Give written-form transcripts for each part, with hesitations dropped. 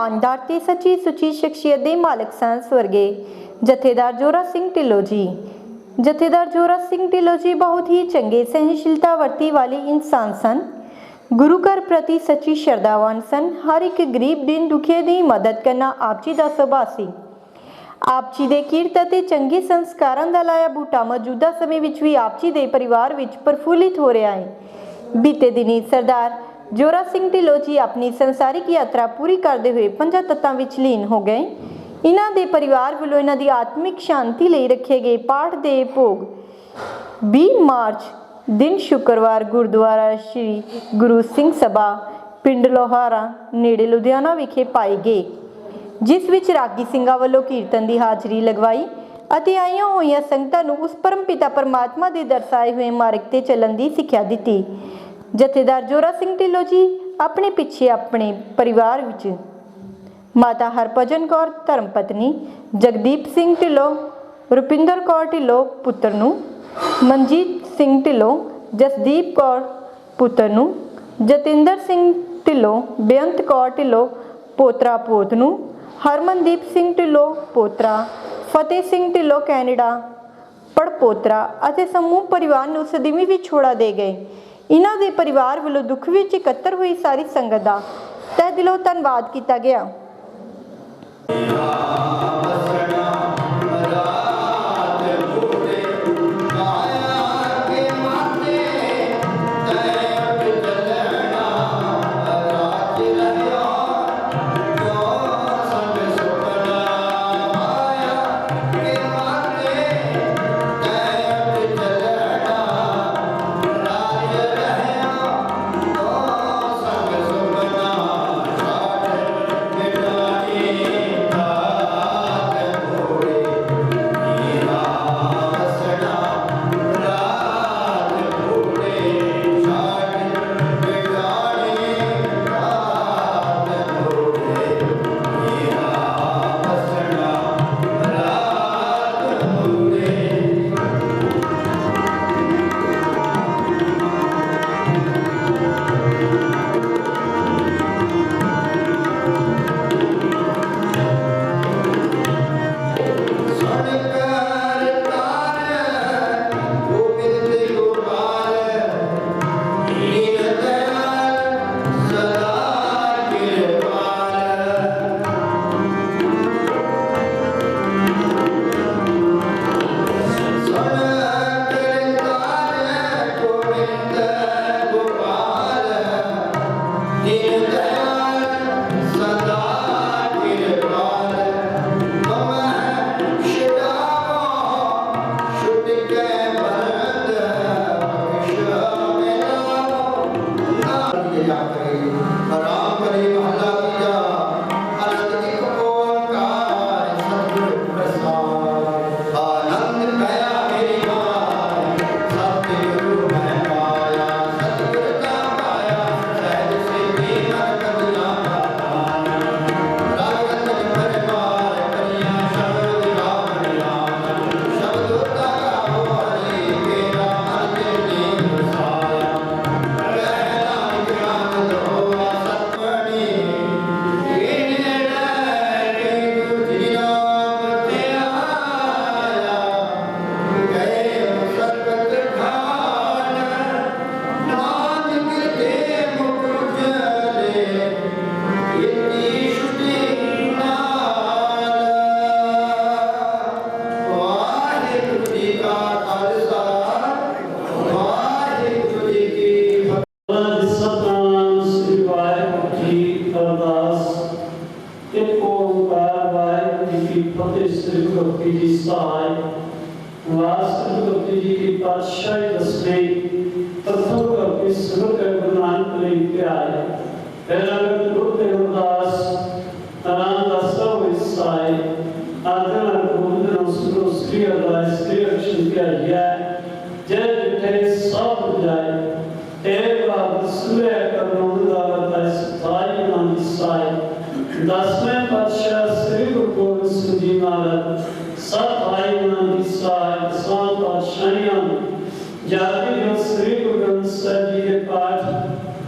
ਇਮਾਨਦਾਰ ਤੇ ਸੱਚੀ ਸੁੱਚੀ ਸ਼ਖਸੀਅਤ ਦੇ ਮਾਲਕ ਸਨ ਸਵਰਗੇ ਜਥੇਦਾਰ ਜੋਰਾ ਸਿੰਘ ਢਿੱਲੋਂ ਜੀ। ਜਥੇਦਾਰ ਜੋਰਾ ਸਿੰਘ ਢਿੱਲੋਂ ਜੀ ਬਹੁਤ ਹੀ ਚੰਗੇ ਸਹਿਣਸ਼ੀਲਤਾ ਵਰਤੀ ਵਾਲੇ ਇਨਸਾਨ ਸਨ। ਗੁਰੂ ਘਰ ਪ੍ਰਤੀ ਸੱਚੀ ਸ਼ਰਧਾਵਾਨ ਸਨ। ਹਰ ਇੱਕ ਗਰੀਬ ਦਿਨ ਦੁਖੀਏ ਦੀ ਮਦਦ ਕਰਨਾ ਆਪ ਜੀ ਦਾ ਸੁਭਾਅ ਸੀ। ਆਪ ਜੀ ਦੇ ਕੀਰਤ ਅਤੇ ਚੰਗੇ ਸੰਸਕਾਰਾਂ ਦਾ ਲਾਇਆ ਬੂਟਾ ਮੌਜੂਦਾ ਸਮੇਂ ਵਿੱਚ ਵੀ ਆਪ ਜੀ ਦੇ ਪਰਿਵਾਰ ਵਿੱਚ ਪ੍ਰਫੁੱਲਿਤ ਹੋ ਰਿਹਾ ਹੈ। ਬੀਤੇ ਦਿਨੀ ਸਰਦਾਰ ਜੋਰਾ ਸਿੰਘ ਢਿੱਲੋਂ ਜੀ ਆਪਣੀ ਸੰਸਾਰਿਕ ਯਾਤਰਾ ਪੂਰੀ ਕਰਦੇ ਹੋਏ 5 ਤੱਤਾਂ ਵਿੱਚ ਲੀਨ ਹੋ ਗਏ। ਇਹਨਾਂ ਦੇ ਪਰਿਵਾਰ ਵੱਲੋਂ ਇਹਨਾਂ ਦੀ ਆਤਮਿਕ ਸ਼ਾਂਤੀ ਲਈ ਰੱਖੇ ਗਏ ਪਾਠ ਦੇ ਭੋਗ 20 ਮਾਰਚ ਦਿਨ ਸ਼ੁੱਕਰਵਾਰ ਗੁਰਦੁਆਰਾ ਸ਼੍ਰੀ ਗੁਰੂ ਸਿੰਘ ਸਭਾ ਪਿੰਡ ਲੋਹਾਰਾ ਨੇੜੇ ਲੁਧਿਆਣਾ ਵਿਖੇ ਪਾਏ ਗਏ, ਜਿਸ ਵਿੱਚ ਰਾਗੀ ਸਿੰਘਾਂ ਵੱਲੋਂ ਕੀਰਤਨ ਦੀ ਹਾਜ਼ਰੀ ਲਗਵਾਈ ਅਤੇ ਆਈਆਂ ਹੋਈਆਂ ਸੰਗਤਾਂ ਨੂੰ ਉਸ ਪਰਮ ਪਿਤਾ ਪਰਮਾਤਮਾ ਦੇ ਦਰਸਾਏ ਹੋਏ ਮਾਰਗ ਤੇ ਚੱਲਣ ਦੀ ਸਿੱਖਿਆ ਦਿੱਤੀ। ਜਥੇਦਾਰ ਜੋਰਾ ਸਿੰਘ ਢਿੱਲੋਂ ਜੀ ਆਪਣੇ ਪਿੱਛੇ ਆਪਣੇ ਪਰਿਵਾਰ ਵਿੱਚ ਮਾਤਾ ਹਰਭਜਨ ਕੌਰ ਧਰਮ ਪਤਨੀ, ਜਗਦੀਪ ਸਿੰਘ ਢਿੱਲੋਂ, ਰੁਪਿੰਦਰ ਕੌਰ ਢਿੱਲੋਂ ਪੁੱਤਰ ਨੂੰ, ਮਨਜੀਤ ਸਿੰਘ ਢਿੱਲੋਂ, ਜਸਦੀਪ ਕੌਰ ਪੁੱਤਰ ਨੂੰ, ਜਤਿੰਦਰ ਸਿੰਘ ਢਿੱਲੋਂ, ਬੇਅੰਤ ਕੌਰ ਢਿੱਲੋਂ ਪੋਤਰਾ ਪੋਤ ਨੂੰ, ਹਰਮਨਦੀਪ ਸਿੰਘ ਢਿੱਲੋਂ ਪੋਤਰਾ, ਫਤਿਹ ਸਿੰਘ ਢਿੱਲੋਂ ਕੈਨੇਡਾ ਪੜਪੋਤਰਾ ਅਤੇ ਸਮੂਹ ਪਰਿਵਾਰ ਨੂੰ ਸਦੀਵੀ ਵਿਛੋੜਾ ਦੇ ਗਏ। ਇਹਨਾਂ ਦੇ ਪਰਿਵਾਰ ਵੱਲੋਂ ਦੁੱਖ ਵਿੱਚ ਇਕੱਤਰ ਹੋਈ ਸਾਰੀ ਸੰਗਤ ਦਾ ਤਹਿ ਦਿਲੋਂ ਧੰਨਵਾਦ ਕੀਤਾ ਗਿਆ।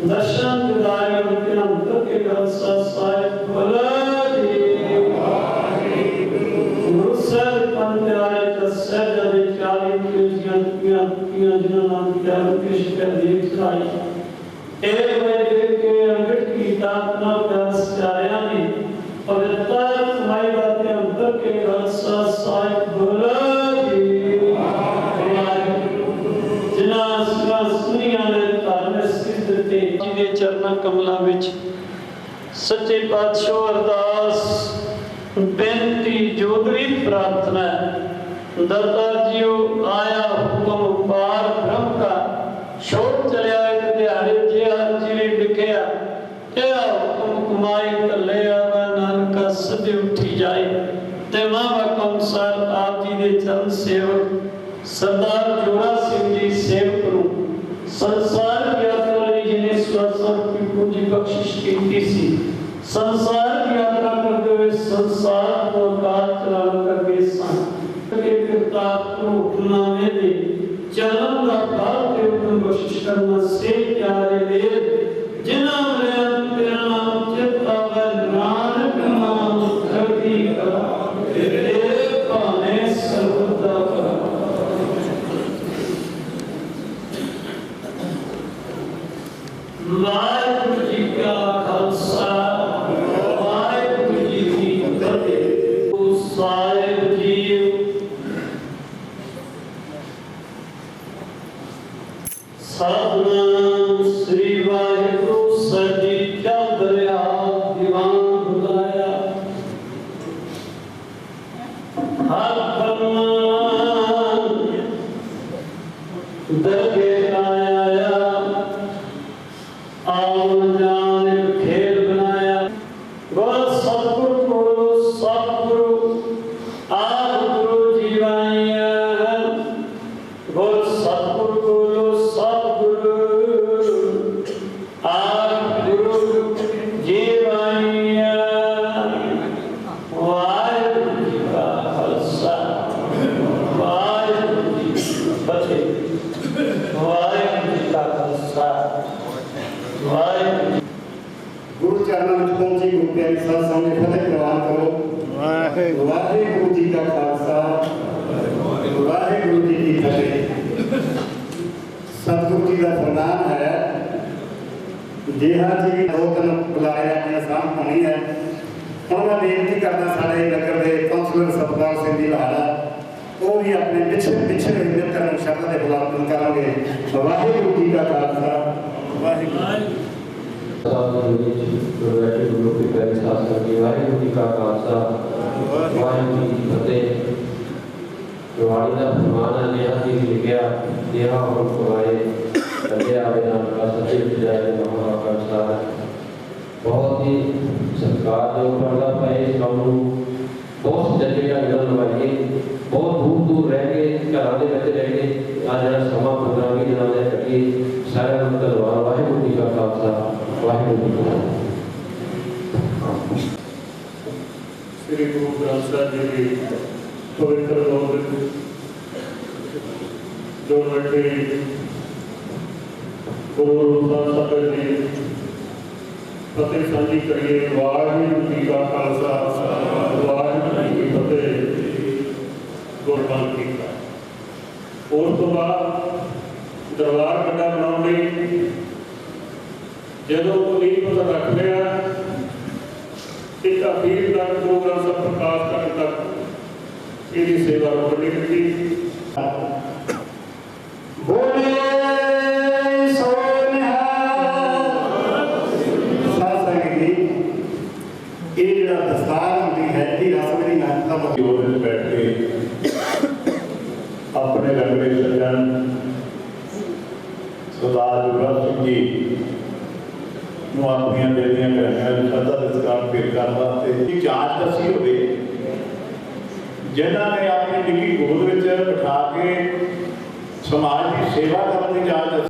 दर्शन दिदारी और के अंतर के कल सा साहिब चरणा कमलों विच सच्चे पातशाह अरदास बेनती जोदरी प्रार्थना दाता जीओ आया हुक्म पार ब्रह्म का छोड़ चलिया एक दिहाड़े जिया जिले लिखिया तेरा हुक्म कमाई तले आवा नानका सदे उठी जाए ते मां हुक्म अनुसार आप जी दे चरण सेवक सरदार जोरा सिंह जी सेवक नु संसार की यात्रा ਲਈ जिन्हें स्वास्थ्य की पूंजी बख्शिश की सी संसार की यात्रा करते हुए संसार को काल चलान करके के किताब को उठना में दे चलन का भाव के ऊपर बख्शिश करना से प्यारे वेद जिन्हां में तेरा नाम चित्ता व नानक नाम धरती का तेरे पाने सर्वदा वाहिगुरु जी का खालसा वाहिगुरु जी की फतेह। साहिब जी सतनाम श्री वाहिगुरु सजी चल दरिया दीवान बुलाया हर फरमान दरगे आया आवन जाने खेल बनाया बोल सतगुरु बोलो सतगुरु आद गुरु जीवाया बोल सतगुरु बोलो सतगुरु आद गुरु जीवाया वाहिगुरु जी का खालसा वाहिगुरु जी की फतेह। वाहिगुरु जी का खालसा गुरु चरणों में पहुंची गुरु प्यारी साध संगत ने फतेह प्रवान करो। वाहिगुरु जी का खालसा वाहिगुरु जी की फतेह। सतगुरु जी का फरमान है जिहा जी दो दिन बुलाए अपने सामने होनी है और मैं बेनती करना साढ़े नगर के काउंसलर सतपाल सिंह जी लाड़ा वो भी अपने पिछले मित्र शब्द के खिलाफ करेंगे। वाहिगुरु जी का खालसा वाहिगुरु जी का खालसा वाहिगुरु जी की फतेह। गुरबाणी का फरमान है नेहा जी लिखिया नेहा हुक्म कमाए तले आवे नानका सच्चे जाए महाकाल। बहुत ही सत्कारयोग करता पाए इस काम को बहुत चंगे ढंग नाल निभाइए। बहुत दूर दूर रह के घरों के बच्चे रह के आज जरा समा 15 दिनों के कटिए सारे धन्यवाद। वाहिगुरु जी का खालसा वाहिगुरु जी की फतेह। श्री गुरु ग्रंथ साहिब जी की पवित्र लोक जो बैठे गुरु ग्रंथ साहिब जी फतेह साझी करिए। वाहिगुरु जी का खालसा वाहिगुरु जी की फतेह। गुरबाणी की उस तो बाद दरबार बड़ा बनाने जो पुनीत पता रख लिया एक अखीर तक प्रोग्राम सब प्रकाश करने तक इसकी सेवा रोकनी की बोले दस्तार होती है रसम की महत्ता बैठ के अपने रंगले सज्जन सरदार जोरा सिंह जी अपनी बेटियां करेंगे श्रद्धा सत्कार पेश करने वास्ते जांच दसी हो जिन्होंने अपनी निकी गोद में बिठा के समाज की सेवा करने की जांच दसी।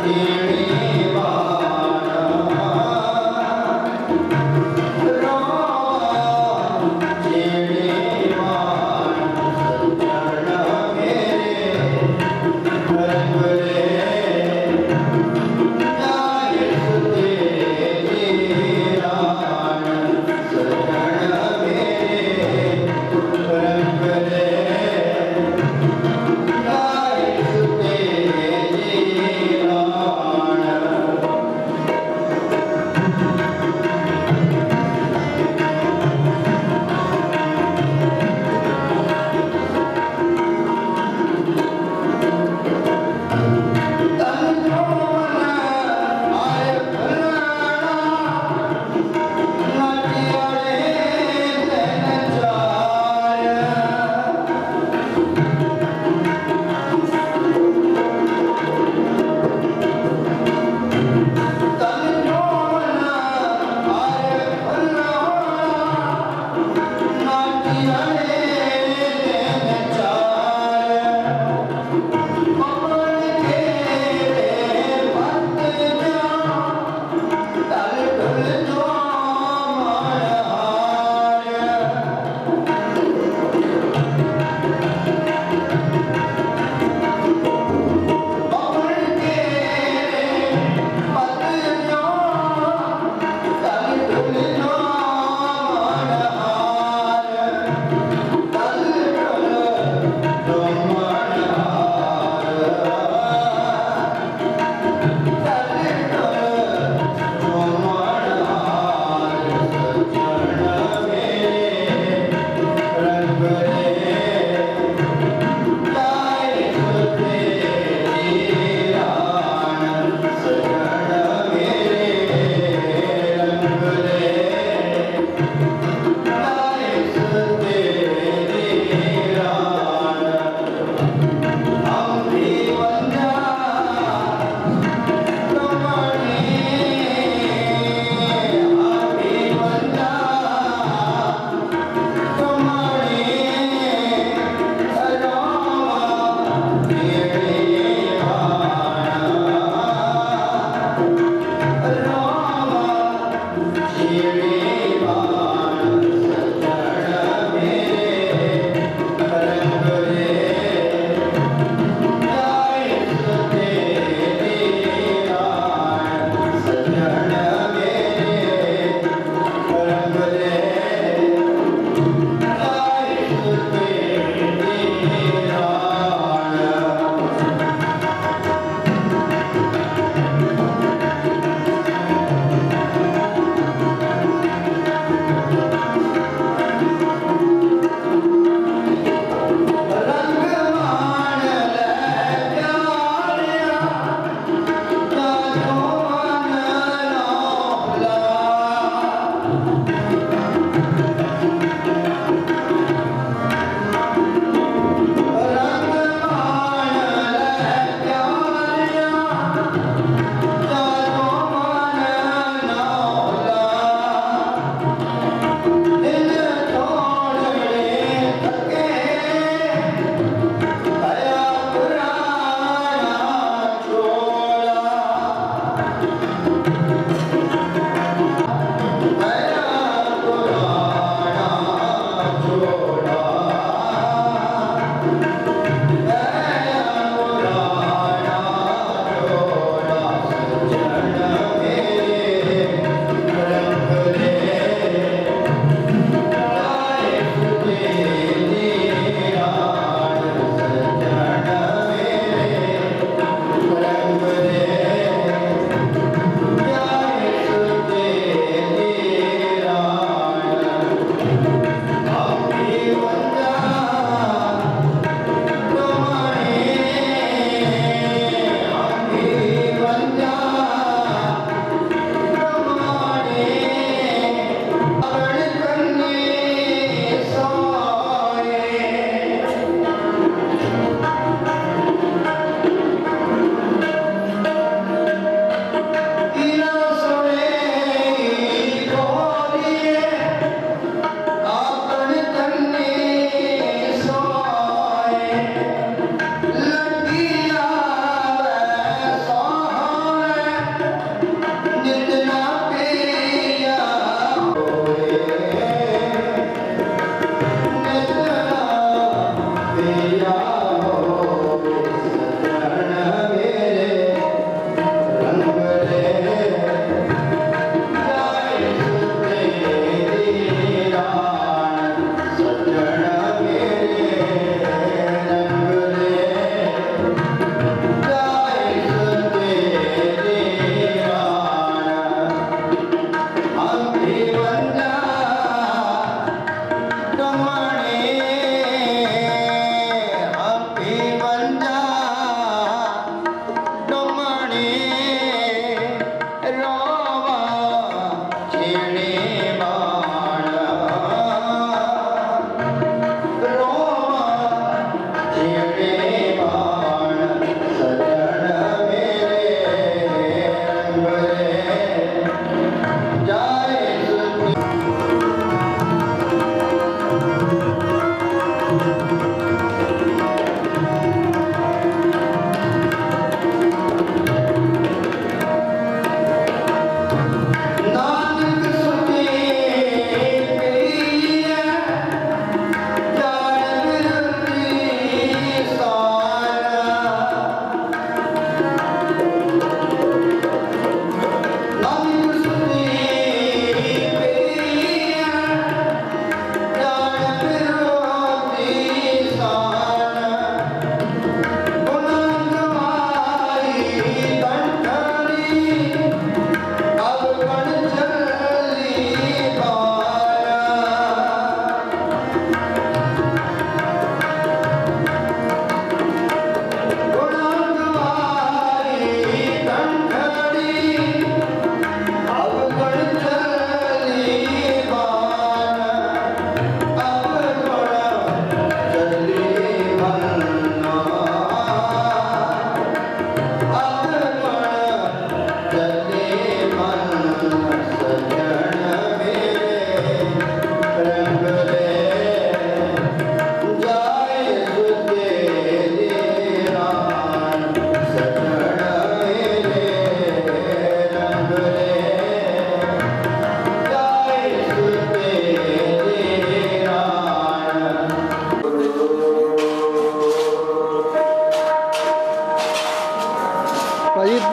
Hare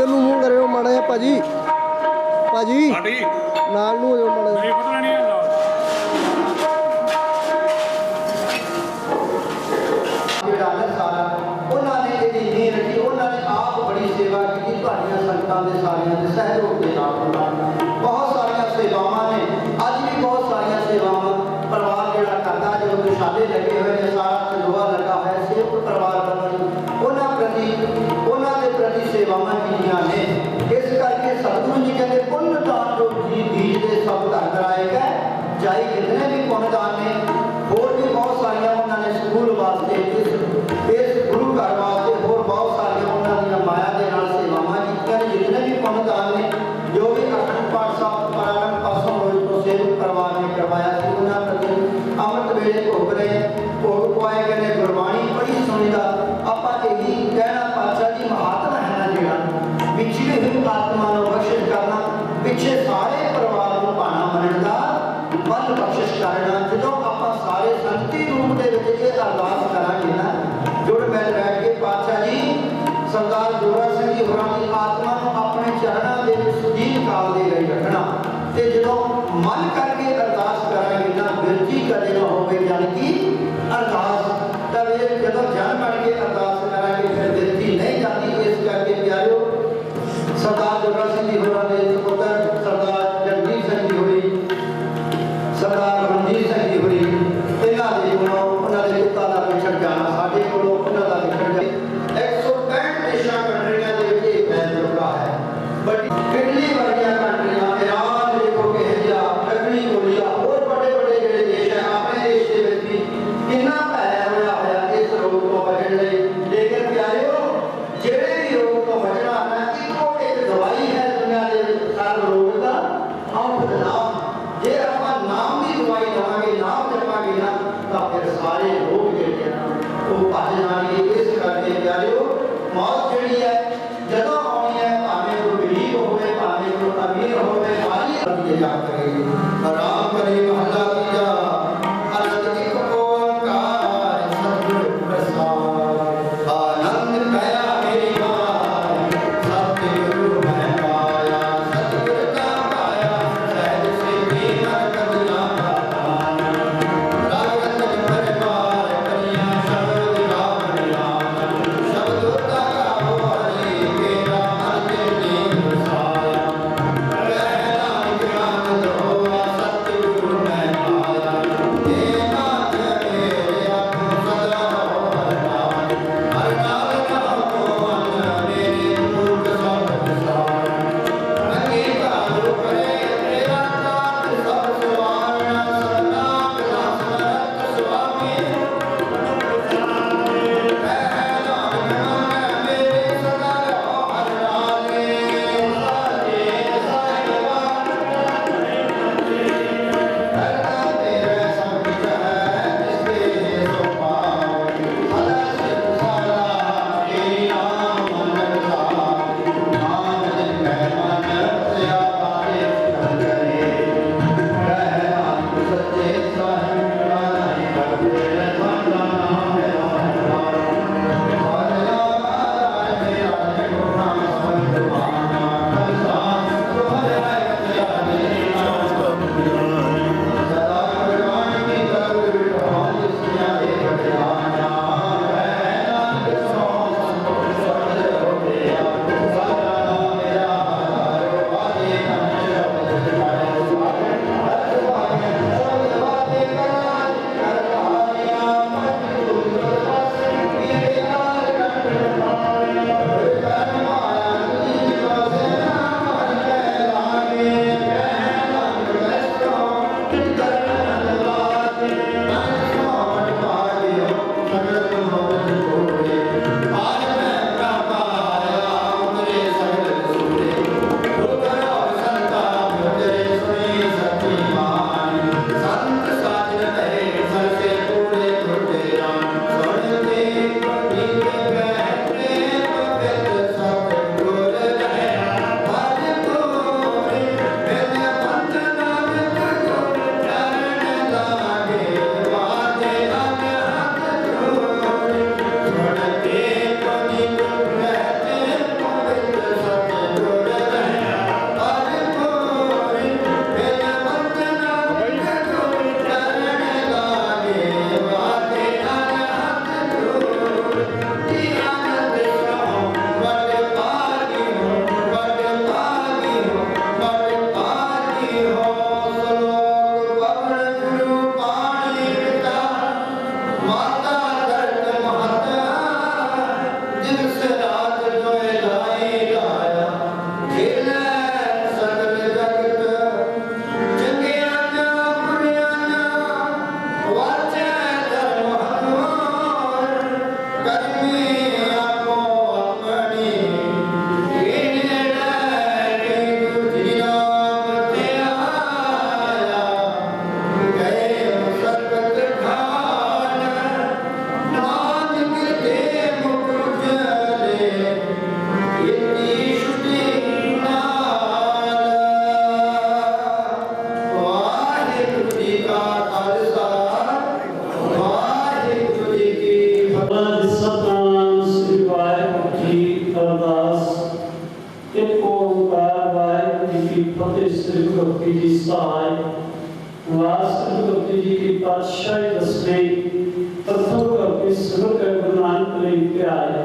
ਨੂੰ ਮੂੰਹ ਕਰਿਓ ਮਾੜਾ ਜਿਹਾ ਭਾਜੀ ਭਾਜੀ ਸਾਡੀ ਨਾਲ ਨੂੰ ਹੋ ਜਾਓ ਮਾੜਾ ਨਹੀਂ ਜਿਹਾ। ਪਤਾ ਨਹੀਂ ਹੁੰਦਾ ਜਿਹੜਾ ਹੈ ਸਾਰਾ ਉਹਨਾਂ ਨੇ ਇਹਦੀ ਨੀਂਹ ਰੱਖੀ, ਉਹਨਾਂ ਨੇ ਆਪ ਬੜੀ ਸੇਵਾ ਕੀਤੀ ਤੁਹਾਡੀਆਂ ਸੰਗਤਾਂ ਦੇ ਸਾਰਿਆਂ ਦੇ ਸਹਿਯੋਗ ਦੇ ਨਾਲ। ਬਹੁਤ ਸਾਰੀਆਂ ਸੇਵਾਵਾਂ ਨੇ, ਅੱਜ ਵੀ ਬਹੁਤ ਸਾਰੀਆਂ ਸੇਵਾਵਾਂ ਪਰਿਵਾਰ ਜਿਹੜਾ ਕਰਦਾ, ਜਦੋਂ ਦੁਸ਼ਾਲੇ ਲੱਗੇ ਹੋਏ ਨੇ, ਸਾਰਾ ਚਲੋਆ ਲੱਗਾ ਹੋਇਆ ਸੇਵਕ ਪਰਿਵਾਰ ਵੱਲੋਂ ਉਹਨਾਂ ਦੇ ਪ੍ਰਤੀ ਸੇਵਾਵਾਂ ਕੀਤੀਆਂ ਨੇ। ਇਸ ਕਰਕੇ ਸਤਿਗੁਰੂ ਜੀ ਕਹਿੰਦੇ ਪੁੰਨ ਦਾਨ ਜੋ ਜੀ ਬੀਜ ਦੇ ਸਭ ਧਨ ਕਰਾਏਗਾ, ਜਾਈ ਜਿਤਨੇ ਵੀ ਪੁੰਨ ਦਾਨ ਨੇ, ਹੋਰ ਵੀ ਬਹੁਤ ਸਾਰੀਆਂ ਉਹਨਾਂ ਨੇ ਸਕੂਲ ਵਾਸਤੇ, ਇਸ ਗੁਰੂ ਘਰ ਵਾਸਤੇ, ਹੋਰ ਬਹੁਤ ਸਾਰੀਆਂ ਉਹਨਾਂ ਦੀਆਂ ਮਾਇਆ ਦੇ ਨਾਲ ਸੇਵਾਵਾਂ ਕੀਤੀਆਂ ਨੇ। ਜਿਤਨੇ ਵੀ ਪੁੰਨ ਦਾਨ ਨੇ, ਜੋ ਵੀ ਅਖੰਡ ਪਾਠ ਸਾਹਿਬ ਪ੍ਰਾਰੰਭ ਪਾਸੋਂ ਰੋਜ਼ ਤੋਂ ਸੇਵਕ ਪਰਿਵਾਰ ਨੇ ਕਰਵਾਇਆ ਸੀ, ਉਹਨਾਂ ਪ੍ਰਤੀ ਅੰਮ੍ਰਿਤ ਵੇਲੇ ਭੋਗ ਰਹੇ ਭੋਗ ਪਵਾਏ ਗਏ ਨੇ। ਗੁਰਬਾਣੀ ਬੜੀ ਸੁਣੀਦਾ। ਆਪਾਂ ਇਹੀ ਕਹਿਣਾ ਪਾਤਸ਼ਾਹ ਜੀ ਮਹਾਤਮਾ ਹੈ ਨਾ ਜਿਹੜਾ ਵਿਛੜੇ ਹੋਏ ਆਤਮਾ ਨੂੰ ਬਖਸ਼ਿਸ਼ ਕਰਨਾ, ਪਿੱਛੇ ਸਾਰੇ ਪਰਿਵਾਰ ਨੂੰ ਭਾਣਾ ਮੰਨਣ ਦਾ ਬਲ ਬਖਸ਼ਿਸ਼ ਕਰਨਾ। ਜਦੋਂ ਆਪਾਂ ਸਾਰੇ ਸੰਗਤੀ ਰੂਪ ਦੇ ਵਿੱਚ ਇਹ ਅਰਦਾਸ ਕਰਾਂਗੇ ਨਾ, ਜੁੜ ਮਿਲ ਬੈਠ ਕੇ ਪਾਤਸ਼ਾਹ ਜੀ ਸਰਦਾਰ ਜੋਰਾ ਸਿੰਘ ਜੀ ਹੋਰਾਂ ਦੀ ਆਤਮਾ ਨੂੰ ਆਪਣੇ ਚਰਨਾਂ ਦੇ ਵਿੱਚ ਸੁਜੀਤ ਕਾਲ ਦੇ ਲਈ ਰੱਖਣਾ, ਤੇ ਜਦੋਂ ਮਨ ਕਰਕੇ ਅਰਦਾਸ ਕਰਾਂਗੇ ਨਾ, ਬਿਰਤੀ ਕਦੇ ਨਾ ਹੋਵੇ ਜਨ ਕੀ ਅਰਦਾਸ। ਤਾਂ ਇਹ ਜਦੋਂ ਜਨ ਬਣ ਕੇ ਅਰਦਾਸ ਕਰਾਂਗੇ ਫਿਰ ਬਿਰਤੀ ਨਹੀਂ ਜਾਂਦੀ। ਇਸ ਕਰਕੇ ਪਿਆਰਿਓ, ਸਰਦਾਰ ਜੋਰਾ ਸਿੰਘ ਜੀ ਹੋਰਾਂ ਦੇ ਪੁੱਤਰ ਸਰਦਾਰ ਜਗਦੀਪ ਸਿੰਘ ਜੀ ਹੋਰੀ, ਸਰਦਾਰ ਰਣਜੀਤ ਸਿੰਘ ਜੀ ਹੋਰੀ, ਇਹਨਾਂ ਦੇ ਕੋਲੋਂ ਉਹਨਾਂ ਦੇ ਪਿਤਾ ਦਾ ਵਿਛੜ ਜਾਣਾ, ਸਾਡੇ ਕੋਲੋਂ ਉਹਨਾਂ ਦਾ ਵਿਛੜ ਜਾਣਾ 165 ਦੇਸ਼ਾਂ ਕੰਟਰੀਆਂ ਦੇ ਵਿੱਚ ਇਹ ਫੈਲ ਚੁੱਕਾ ਹੈ। ਬਟ ਇਟਲੀ ਵਰਗੀਆਂ ਕੰਟਰੀਆਂ, ਇਰਾਨ ਦੇਖੋ ਕਿਹੋ ਜਿਹਾ, ਅਗਨੀ ਕੋਰੀਆ, ਹੋਰ ਵੱਡੇ ਵੱਡੇ ਜਿਹੜੇ ਦੇਸ਼ ਹੈ, ਆਪਣੇ ਦੇਸ਼ ਦੇ ਵਿੱਚ ਵੀ ਕਿੰਨਾ ਫੈਲਿਆ ਹੋਇਆ ਇਸ ਰੋਗ ਤੋਂ ਬਚਣ ਲਈ। ਲੇਕਿਨ ਪਿਆਰਿਓ, ਜਿਹੜੇ ਵੀ ਰੋਗ ਤੋਂ ਬਚਣਾ ਹੈ, ਇੱਕੋ ਇੱਕ ਦਵਾਈ ਹੈ ਦੁਨੀਆ ਦੇ ਵਿੱਚ ਹਰ ਰੋਗ ਦਾ, ਅੰਮ੍ਰਿਤ ਨਾਮ। ਜੇ ਆਪਾਂ ਨਾਮ ਦੀ ਦਵਾਈ ਲਵਾਂਗੇ, ਨਾਮ ਜਪਾਂਗੇ ਨਾ, ਤਾਂ ਫਿਰ ਸਾਰੇ ਰੋਗ ਜਿਹੜੇ ਆ ਉਹ ਭੱਜ ਜਾਣਗੇ। ਇਸ ਕਰਕੇ ਪਿਆਰਿਓ, ਮੌਤ ਜਿਹੜੀ ਹੈ ਜਦੋਂ ਆਉਣੀ ਹੈ, ਭਾਵੇਂ ਕੋਈ ਗਰੀਬ ਹੋਵੇ, ਭਾਵੇਂ ਕੋਈ ਅਮੀਰ ਹੋਵੇ, ਸਾਰੀ ਦੀ ਜਾ ਕਰੇਗੀ। ਆਰਾਮ ਕਰੇ ਮਹੱਲਾ ਤੀਜਾ। ਅਨੰਦ ਇੱਕ ਓੰਕਾਰ ਸਤਿਗੁਰ ਪ੍ਰਸਾਦ। ਆਨੰਦ ਪਿਆ ਮੇਰੀ ਮਾਈ, ਸਤਿਗੁਰੂ ਮੈਂ ਪਾਇਆ, ਸਤਿਗੁਰ ਕਾ ਪਾਇਆ, ਸਹਿਜ ਸੇਤੀ ਮਨ ਕਬੀਲਾ ਪਾਇਆ। ਰਾਗਤ ਪਰਿਵਾਰ ਕਰਿਆ ਸ਼ਬਦ ਗਾਵਣਿਆ, ਸ਼ਬਦ ਦਾ फतेह श्री गुरु गोविंद जी सहाय वास्तव गुरु गोविंद जी की पातशाही दसवें प्रथम कभी सुनकर गुरु नानक लेके आए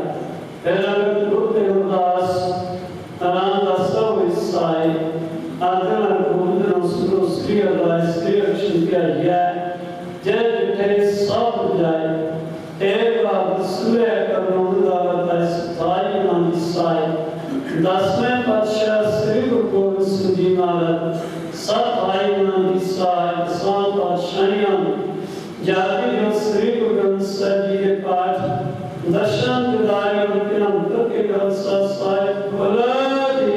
पहला गुरु देवदास रामदास विसाई आदर गोविंद सुनो श्री अदाय श्री अक्षण किया जय जिठे सब जाए एक बार सूर्य करुणा दाता स्थाई नाम साई दसवें पातशाह श्री गुरु गोविंद सिंह जी महाराज सब भाई नाम साई दसवां पातशाहियां जाति जो श्री गुरु ग्रंथ साहिब जी के पाठ दर्शन दिदारी उनके अंतर के खालसा साहिब बोला जी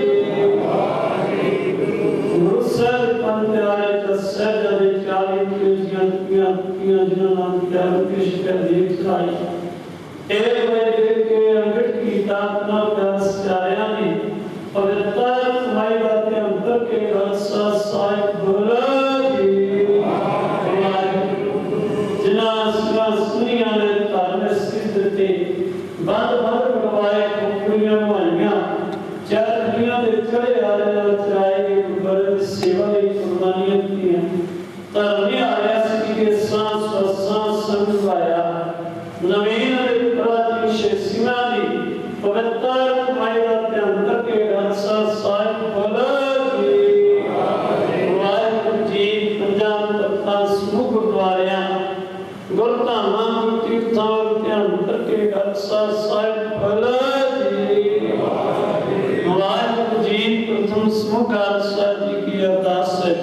गुरु साहिब पंजाबी दस्या जदे 40 जिन्हों नाम त्याग के शिकर देख आई एक बजे के अंगठ की दातना प्यास चारिया ने पवित्र समाई बातें अंतर के खालसा साहिब बोला जी सुनिया ने तारने सिद्ध थे बंद करवाए कुकड़ियां माइयां चार दुनिया दे चढ़े आले चराए बड़े सेवा की कुर्बानियां की तरने आया सी के सांस संगवाया नवीन दे प्राचीन शेषिना दी पवित्र मायदा के अंदर के रसा साहिब बोला जी वाहिगुरू जी पंजाब तख्ता समूह गुरुद्वारियां गुरधामा तीर्थां के अंदर के खालसा साहिब भला जी वाहिगुरू जी प्रथम समूह खालसा जी की अरदास है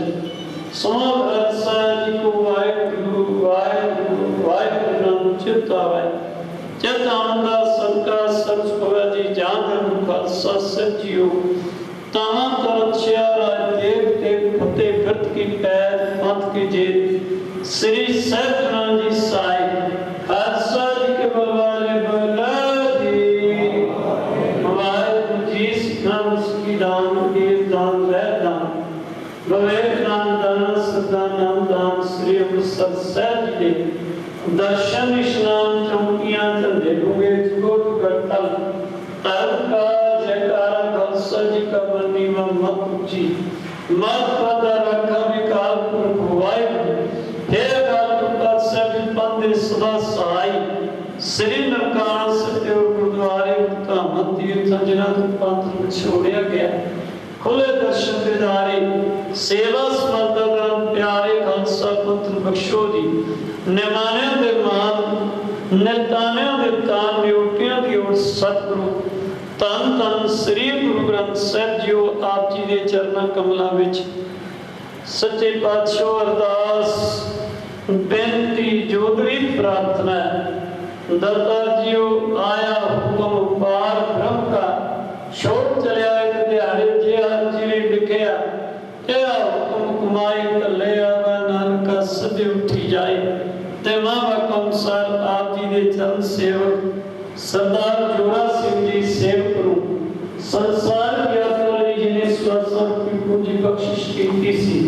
समूह खालसा जी को वाहिगुरू वाहिगुरू वाहिगुरू नाम चितावे चितावंदा सबका सच होवे जी जान धर्म खालसा सचियो तामा तरछिया राजेव ते फतेह व्रत की पैर पंथ की जीत श्री सतनाम जी साई खालसा जी के बलवाले बोला जी वाहिगुरू जी सिखां की दान के दान वह दान विवेक दान दान सदा नाम दान श्री अमृतसर साहिब जी दर्शन स्नान चौकियां झंडे डूंगे जुगोट गट्टल तरक का जयकारा खालसा जी का बनी व मत ऊंची मत पदा रखा विकाल प्रभु वाहिगुरू हे गालपुर साहिब पंदे सदा सहाय श्री नरकाना सत्य गुरुद्वारे धाम तीर्थ जिन्हां तो पंथ छोड़िया गया खुले दर्शन दिदारे सेवा समर्पण प्यारे खालसा पंथ बख्शो जी निमाने दे मान निताने दे तान ड्यूटियां दी ओर सतगुरु तन तन श्री गुरु ग्रंथ साहिब जी आप जी दे चरना कमलां विच सच्चे पातशाह अरदास बेनती जोदरी प्रार्थना दाता जीओ आया हुक्म पार ब्रह्म का छोड़ चलिया एक दिहाड़े जे आप जी ने लिखिया ए हुक्म कुमाई कले आवा नानका सदे उठी जाए ते मां हुक्म सार आप जी दे चरण सेवक सरदार जोरा सिंह जी सेवक नु संसार की यात्रा जिन्हें स्वसर की पूंजी बख्शिश की सी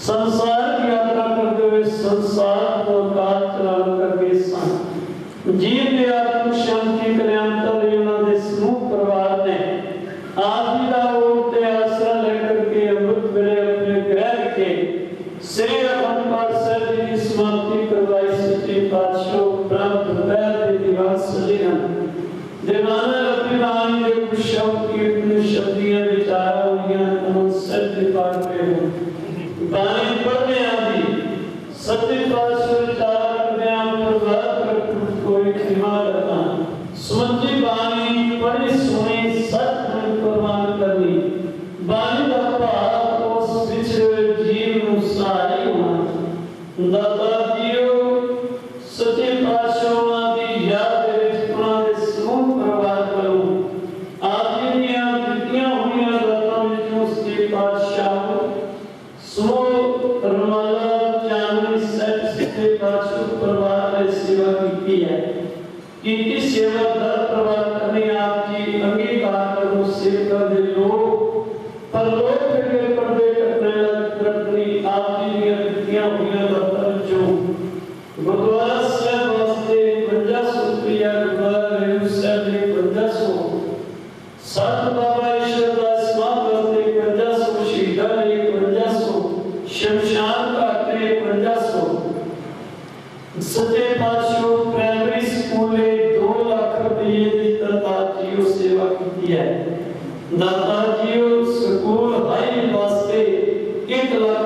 संसार की यात्रा करते हुए संसार को काल चलाना करके सन जीव ने आत्म शांति कल्याण तलेना दे समूह परिवार ने आप जी का उठते आसरा लेकर के अमृत वेले अपने ग्रह के श्री अखंड पाठ साहिब जी की समाप्ति करवाई सच्चे पातशाह ब्रह्म वैद्य दिवास सजीवन देवाना अपनी वाणी के कुछ शब्द कीर्तन शब्दियां विचारा हुईयां नमन सत्य पाठ पे हो बानी पढ़ने आदि सत्य पातशाह विचारा करने आम प्रभात कर कोई क्षमा करना सुमंजी बानी पढ़ी सुनी सत में कुर्बान करनी बानी का भाव उस बिछड़े जीव ਨੂੰ सहाय होना दाता जीओ सच्चे पातशाह ਦੀ याद ਦੇ ਵਿੱਚ ਉਹਨਾਂ ਦੇ ਸਮੂਹ ਪਰਿਵਾਰ ਵੱਲੋਂ ਆਪ ਜੀ ਦੀਆਂ ਦਿੱਤੀਆਂ ਹੋਈਆਂ ਦਾਤਾਂ ਵਿੱਚੋਂ ਸੱਚੇ ਪਾਤਸ਼ਾਹ ਸਮੂਹ ਰਮਾਲਾ ਚਾਨਣੀ ਸੈਟ ਸੱਚੇ ਪਾਤਸ਼ਾਹ ਪਰਿਵਾਰ ਨੇ ਸੇਵਾ ਕੀਤੀ ਹੈ कि इस सेवा दर प्रवाह करने आप जी अंगीकार करो सेवा दे लोग पर लोग के पर्दे कटने आप जी ने दिया हुआ दफ्तर जो गुरुद्वारा साहिब वास्ते 55 रुपया गुरुद्वारा रेणु साहिब ने 55 सत बाबा ईश्वर दास मां वास्ते 55 शहीदां ने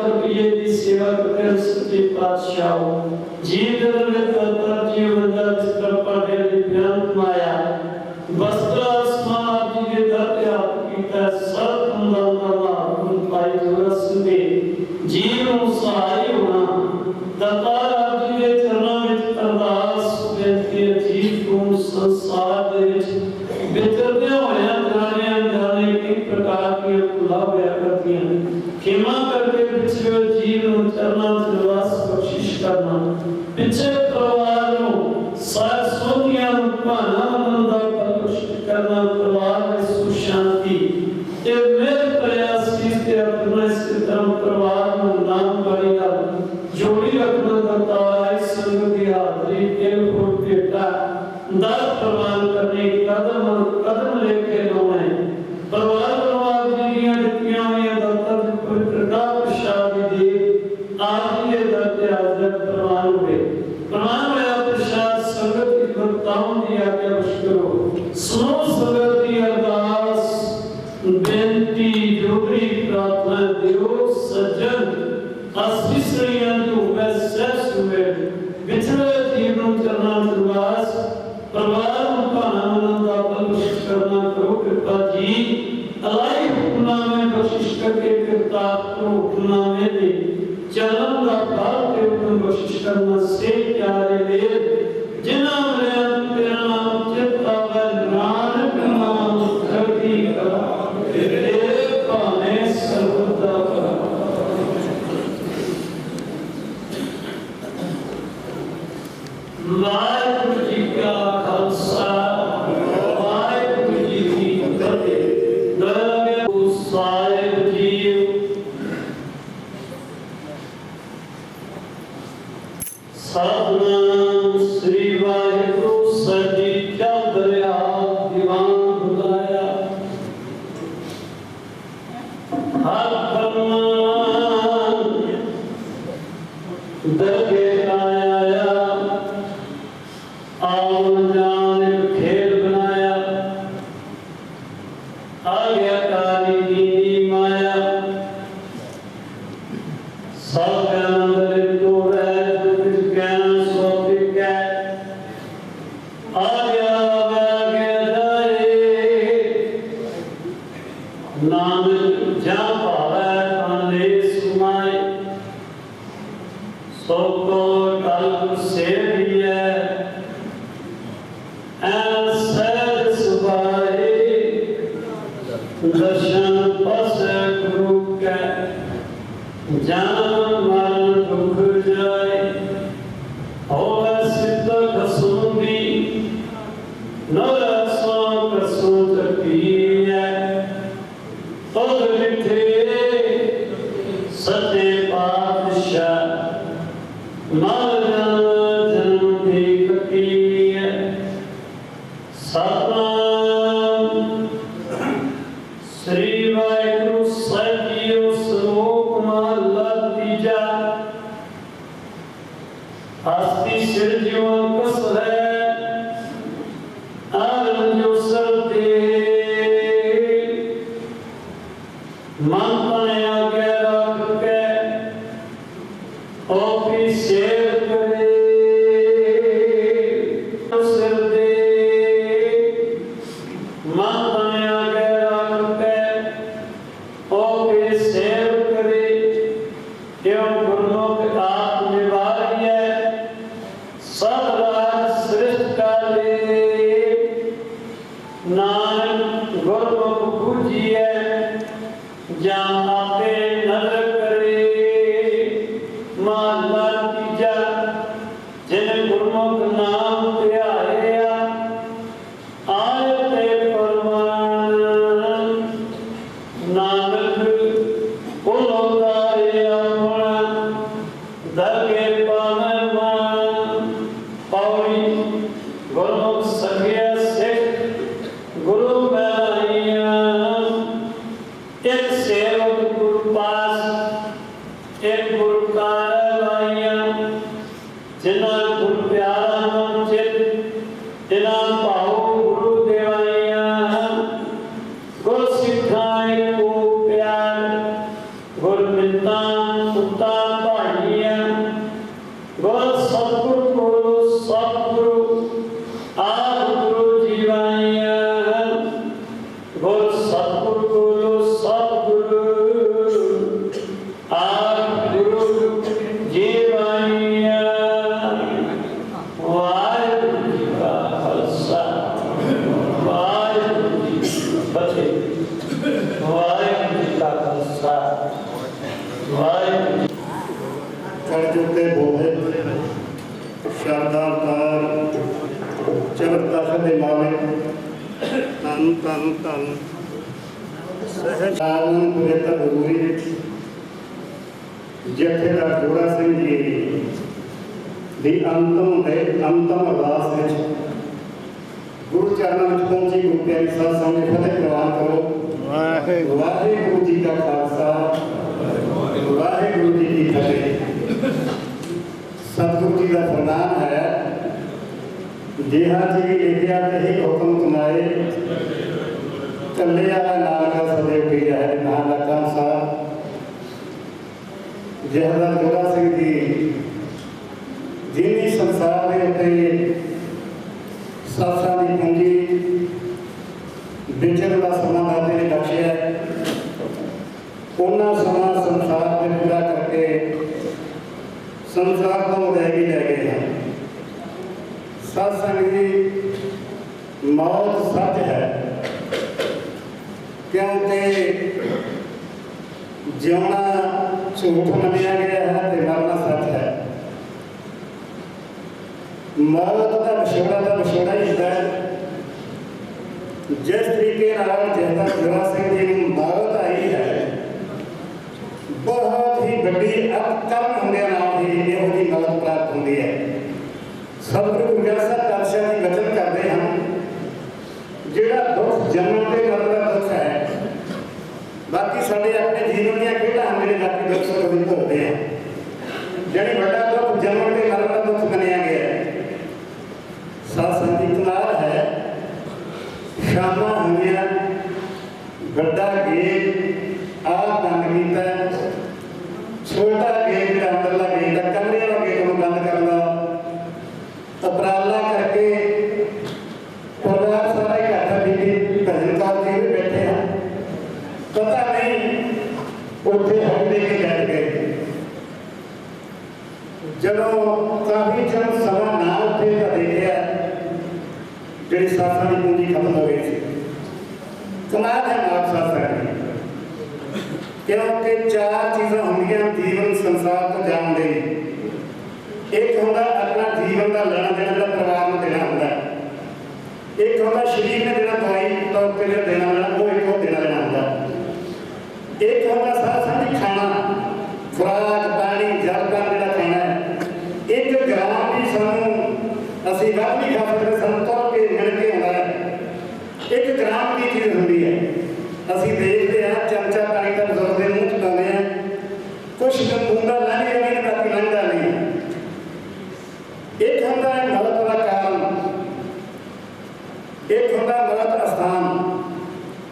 रुपये की सेवा करते सच्चे पातशाह जीवन में दाता जीवन का कृपा दे ज्ञान माया वस्त्र आसमान जी के दाते आपकी सब कुंदमा उन पाई जोरस में जीवन सहाय होना दाता जी के चरणों में अरदास बेनती जीव को संसार दे बेतरते होया जाने अनजाने की प्रकार की खुलाव या करती हैं क्षमा करके पिछले जीवन चरना निवास बख्शिश करना पिछले परिवार को सासोनिया पाना आनंद बख्शिश करना परिवार में सुख शांति ये मेरे प्रयास से अपना इस धर्म परिवार में नाम बढ़िया जोड़ी रखना करता है संगति हाजरी तेल को बेटा दान प्रदान करने कदम लेके लोने परिवार जीवियां नीतियां ये दत्तक पवित्रता प्रसाद दे आज ये दत्त आदर प्रमाण हुए प्रसाद संगत की भक्ताओं की आज्ञा करो सुनो संगत की अरदास बेनती जोड़ी प्रार्थना देव सज्जन आशीषियां जो वैसे हुए बिछड़े जीवन चरना निवास परिवार का आनंद बख्शिश करना करो कृपा जी अलाई हुक्म में बख्शिश करके कृपा को हुक्म में दे चलन का भाव के हुक्म बख्शिश करना से प्यारे वेद जिना में तेरा नाम चित्ता व नानक नाम धरती कला तेरे पाने सर्वदा वाहिगुरु जी का खालसा वाहिगुरु जी की फतेह। दयालु साहिब जी सतनाम श्री वाहिगुरु सजी चल दरिया दीवान बुलाया हर फरमान दरगे आया आवन जाने खेल बनाया आज्ञाकारी की माया सब ज्ञान तो है जो कुछ ज्ञान सौंपी है आज्ञा जाए नानक जा पावे पाले सुमाए सो को कल से भी है दर्शन पस गुरु के जान मरण दुख जाए होवे सिद्ध कसुंदी नरसो कसु तकीए तोद लिखे सच्चे पातशाह मर जन्म दी ककीए सतनाम श्री वाहिगुरु सजीव श्लोक महला तीजा हस्ती सिर जीवन कस है आनंद जो सरते मन तने आगे रख के ओपी शेर करे सिर दे मन तने आगे रख के ओपी शेर करे क्यों गुरुमुख आप निवारिय सब राज श्रेष्ठ काले नानक गुरुमुख पूजिए जहाँ आपे नजर करे महला तीजा जिन गुरुमुख नाम ध्याया आयते परमान नानक उलोतारे अपना दरगे पाने मान पौड़ी गुरुमुख सखिया सिख गुरु बैरिया एक सेवक गुरु पास एक गुरु कारवाइया जिना गुरु प्यारा नाम चित जिना पाओ गुरु देवाइया गुरु सिखाए को प्यार गुरु मिलता ਧੰਨ ਧੰਨ ਸਹਿਜਾਨੰਦ ਪਵਿੱਤਰ ਗੁਰੂਰੀ ਵਿੱਚ ਜਥੇਦਾਰ ਜੋਰਾ ਸਿੰਘ ਜੀ ਦੀ ਅੰਤਮ ਅਰਦਾਸ ਵਿੱਚ ਗੁਰੂ ਚਰਨਾਂ ਵਿੱਚ ਪਹੁੰਚੀ ਗੁਰੂ ਪਿਆਰੀ ਸਾਧ ਸੰਗਤ ਨੇ ਫਤਿਹ ਪ੍ਰਵਾਨ ਕਰੋ। ਵਾਹਿਗੁਰੂ ਜੀ ਕਾ ਖਾਲਸਾ ਵਾਹਿਗੁਰੂ ਜੀ ਕੀ ਫਤਿਹ। ਸਤਿਗੁਰੂ ਜੀ ਦਾ ਫਰਮਾਨ ਹੈ, ਜਿਹਾ ਜੀ ਲਿਖਿਆ ਤੇ ਹੁਕਮ ਕਮਾਏ, ਕੱਲਿਆ ਨਾਨਕਾ ਸदैव ਕੀ ਹੈ। ਨਾਨਕਾ ਸਾਹਿਬ ਜਥੇਦਾਰ ਜੋਰਾ ਸਿੰਘ ਜੀ ਜਿਨੀ ਸੰਸਾਰ ਦੇ ਉੱਤੇ ਸਾਸਾਂ ਦੀ ਪੂੰਜੀ ਵਿਚਰਨ ਦਾ ਸਮਾਂ ਦਾਤੇ ਨੇ ਬਖਸ਼ਿਆ, ਉਹਨਾਂ ਸਮਾਂ ਸੰਸਾਰ ਦੇ ਪੂਰਾ ਕਰਕੇ ਸੰਸਾਰ ਤੋਂ ਲੈ ਗਏ ਹਨ। ਸਤਸੰਗ ਦੀ ਮੌਤ ਸੱਚ ਹੈ, ਕਿਉਂਕਿ ਜਿਉਣਾ ਝੂਠ ਮੰਨਿਆ ਗਿਆ ਹੈ ਤੇ ਮਰਨਾ ਸੱਚ ਹੈ। ਮੌਤ ਦਾ ਵਿਛੋੜਾ ਹੀ ਹੁੰਦਾ ਹੈ। ਜਿਸ ਤਰੀਕੇ ਨਾਲ ਜਥੇਦਾਰ ਜੋਰਾ ਸਿੰਘ ਜੀ ਨੂੰ ਮੌਤ ਆਈ ਹੈ, ਬਹੁਤ ਹੀ ਵੱਡੀ ਅਕਰਮ ਹੁੰਦਿਆਂ ਨਾਲ ਹੀ ਇਹੋ ਜਿਹੀ ਮੌਤ ਪ੍ਰਾਪਤ ਹੁੰਦੀ ਹੈ। ਸਤਿਗੁਰੂ ਗੁਰੂ ਗ੍ਰੰਥ ਸਾਹਿਬ ਪਾਤਸ਼ਾਹ ਜੀ ਵਚਨ ਕਰਦੇ ਹਨ, ਜਿਹੜਾ ਦੁੱਖ ਜਨਮ ਤੇ ਮਰਨ ਦਾ ਦੁੱਖ ਹੈ, ਬਾਕੀ ਸਾਡੇ ਆਪਣੇ ਜੀਵਨ ਦੀਆਂ ਖੇਡਾਂ ਹਨ ਜਿਹੜੇ ਬਾਕੀ ਦੁੱਖ ਸੁੱਖ ਵੀ ਭੋਗਦੇ ਆ। ਜਿਹੜੀ ਵੱਡਾ ਦੁੱਖ ਜਨਮ ਤੇ ਮਰਨ ਦਾ ਦੁੱਖ ਮੰਨਿਆ ਗਿਆ ਹੈ। ਸਾਧ ਸੰਗਤ ਕਮਾਲ ਹੈ, ਸ਼ਾਮਾਂ ਹੋਈਆਂ ਵੱਡਾ ਗੇਟ ਆਹ ਬੰਦ ਕੀਤਾ, ਛੋਟਾ ਗੇਟ ਜਿਹੜਾ ਅੰਦਰਲਾ ਗੇਟ ਹੈ, ਕਮਰੇ ਵਾਲਾ ਗੇਟ ਨੂੰ ਬੰਦ ਕਰਨ ਦਾ ਉਪਰਾਲਾ ਕਰਕੇ ਪਰਿਵਾਰ ਸਾਰਾ ਇਕੱਠਾ ਬੀਬੀ ਭਜਨ ਕਰਦੇ ਹੋਏ ਬੈਠੇ ਆ। ਪਤਾ ਨਹੀਂ ਉੱਥੇ ਹੱਥ ਦੇ ਕੇ ਬੈਠ ਗਏ। ਜਦੋਂ ਕਾਫੀ ਚਿਰ ਸਮਾਂ ਨਾ ਉੱਠੇ ਤਾਂ ਦੇਖਿਆ ਜਿਹੜੀ ਸਾਸਾਂ ਦੀ ਪੂੰਜੀ ਖਤਮ ਹੋ ਗਈ ਸੀ। ਕਮਾਲ ਹੈ ਮਾਤ ਸਾਸਾਂ ਦੀ, ਕਿਉਂਕਿ ਚਾਰ ਚੀਜ਼ਾਂ ਹੁੰਦੀਆਂ ਜੀਵਨ ਸੰਸਾਰ ਤੋਂ ਜਾਣ ਲਈ। ਇੱਕ ਹੁੰਦਾ ਆਪਣਾ ਜੀਵਨ ਦਾ ਲੈਣਾ ਦੇਣਾ, ਜਿਹੜਾ ਪਰਿਵਾਰ ਨੂੰ ਦੇਣਾ ਹੁੰਦਾ। ਇੱਕ ਹੁੰਦਾ ਸਰੀਰ ਨੇ ਦੇਣਾ, ਦਵਾਈ ਤੌਰ ਤੇ ਜਿਹੜਾ ਦੇਣਾ ਲੈਣਾ, ਉਹ ਇੱਕ ਉਹ ਦੇਣਾ ਲੈਣਾ ਹੁੰਦਾ। ਇੱਕ ਹੁੰਦਾ ਸਾਸਾਂ ਦੀ ਖਾਣਾ, ਖੁਰਾਕ, ਪਾਣੀ, ਜਲ ਪਾਣ ਜਿਹੜਾ ਖਾਣਾ ਹੈ। ਇੱਕ ਗ੍ਰਾਮ ਵੀ ਸਾਨੂੰ ਅਸੀਂ ਵੱਧ ਨਹੀਂ ਖਾ ਸਕਦੇ, ਸਾਨੂੰ ਤੁਰ ਕੇ ਮਿਲ ਕੇ ਆਉਂਦਾ ਹੈ। ਇੱਕ ਗ੍ਰਾਮ ਦੀ ਚੀਜ਼ ਹੁੰਦੀ ਹੈ, ਅਸੀਂ ਦੇਖਦੇ ਹਾਂ ਚਮਚਾ ਪਾਣੀ ਦਾ ਬਜ਼ੁਰਗ ਦੇ ਮੂੰਹ ਚ ਪਾਉਂਦੇ ਹਾਂ, ਕੁਛ ਬੂੰਦਾ ਲੰਘ ਜਾਂਦੀ ਹੈ, ਬਾਕੀ ਲੰਘਦਾ ਨਹੀਂ। ਇੱਕ ਹੁੰਦਾ ਹੈ ਮੌਤ ਦਾ ਕਾਰਨ, ਇੱਕ ਹੁੰਦਾ ਮੌਤ ਅਸਥਾਨ।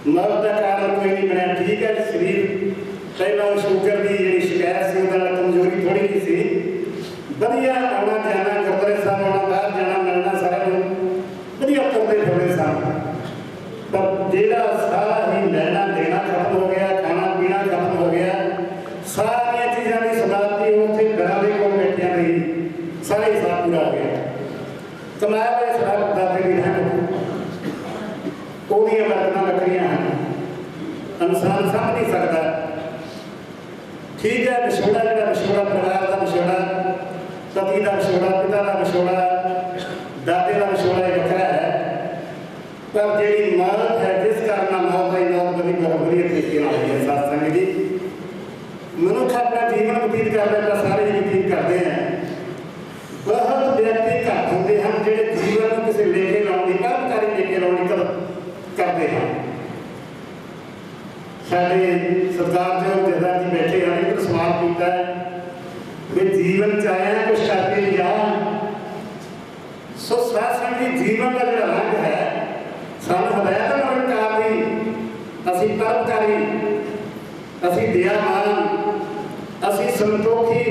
ਮੌਤ ਦਾ ਕਾਰਨ ਕੋਈ ਨਹੀਂ ਬਣਿਆ, ਠੀਕ ਹੈ। ਸਰੀਰ ਪਹਿਲਾਂ ਸ਼ੂਗਰ ਦੀ ਜਿਹੜੀ ਸ਼ਿਕਾਇਤ ਸੀ, ਉਹਦਾ ਕਮਜ਼ੋਰੀ ਥੋੜੀ ਜਿਹੀ ਸੀ। ਵਧੀਆ ਆਉਣਾ ਜਾਣਾ ਗੁਰਦੁਆਰੇ ਸਾਹਿਬ ਆਉਣਾ, ਬਾਹਰ ਜਾਣਾ ਮਿਲਣਾ, ਸਾਰਿਆਂ ਨੂੰ ਵਧੀਆ ਤੁਰਦੇ ਫਿਰਦੇ ਸਨ। ਪਰ ਜਿਹੜਾ ਸਾਰਾ ਹੀ ਲੈਣਾ ਦੇਣਾ ਖਤਮ ਹੋ ਗਿਆ, ਖਾਣਾ ਪੀਣਾ ਖਤਮ ਹੋ ਗਿਆ, ਸਾਰੀਆਂ ਚੀਜ਼ਾਂ ਦੀ ਸਮਾਪਤੀ ਉੱਥੇ ਘਰਾਂ ਦੇ ਕੋਲ ਬੈਠਿਆਂ ਰਹੀ, ਸਾਰੇ ਹਿਸਾਬ ਪੂਰਾ ਹੋ ਗਿਆ। ਕਮਾਲ ਹੈ ਸਾਰਾ ਦਾਤੇ ਦੀ ਰਹਿਮਤ, ਉਹਦੀਆਂ ਬਰਕਤਾਂ ਵੱਖਰੀਆਂ ਹਨ, ਇਨਸਾਨ ਸਮਝ ਨਹੀਂ ਸਕਦਾ। ਠੀਕ ਹੈ, ਵਿਛੋੜਾ ਜਿਹੜਾ ਵਿਛੋੜਾ ਪਰਿਵਾਰ ਦਾ ਵਿਛੋੜਾ, ਪਤੀ ਦਾ ਵਿਛੋੜਾ, ਪਿਤਾ ਦਾ ਵਿਛੋੜਾ, ਦਾਦੇ ਦਾ ਵਿਛੋੜਾ ਵੱਖਰਾ ਹੈ। ਪਰ ਜਿਹੜੀ ਮੌਤ ਹੈ, ਜਿਸ ਕਾਰਨ ਮੌਤ ਆਈ, ਮੌਤ ਬੜੀ ਬਹੁਤ ਵਧੀਆ ਤਰੀਕੇ ਨਾਲ ਹੋਈ ਹੈ। ਸਾਧ ਸੰਗਤ ਜੀ, ਮਨੁੱਖ ਆਪਣਾ ਜੀਵਨ ਬਤੀਤ ਕਰਦਾ ਤਾਂ ਸਾਰੇ ਹੀ ਬਤੀਤ ਕਰਦੇ ਹਨ। ਬਹੁਤ ਵਿਅਕਤੀ ਘੱਟ ਹੁੰਦੇ ਹਨ ਜਿਹੜੇ ਜੀਵਨ ਨੂੰ ਕਿਸੇ ਲੇਖੇ ਲਾਉਣ ਦੀ, ਪਰਪਕਾਰੀ ਲੇਖੇ ਲਾਉਣ ਦੀ ਕਰਦੇ ਹਨ। ਸਾਡੇ ਸਰਦਾਰ ਜੋ ਜਥੇਦਾਰ ਜੀ ਬੈਠੇ ਹਨ, ਇੱਕ ਸਵਾਲ ਕੀਤਾ ਵੀ ਜੀਵਨ ਚ ਆਇਆ ਕੁਛ ਕਰਕੇ ਨਹੀਂ ਜਾ। ਸੋ ਸਾਧ ਸੰਗਤ ਜੀ, ਜੀਵਨ ਦਾ ਜਿਹੜਾ ਰੰਗ ਹੈ, ਸਾਨੂੰ ਹਦਾਇਤ ਨਿਰੰਕਾਰ ਦੀ, ਅਸੀਂ ਪਰਪਕਾਰੀ, ਅਸੀਂ ਦਇਆਵਾਨ, ਅਸੀਂ ਸੰਤੋਖੀ,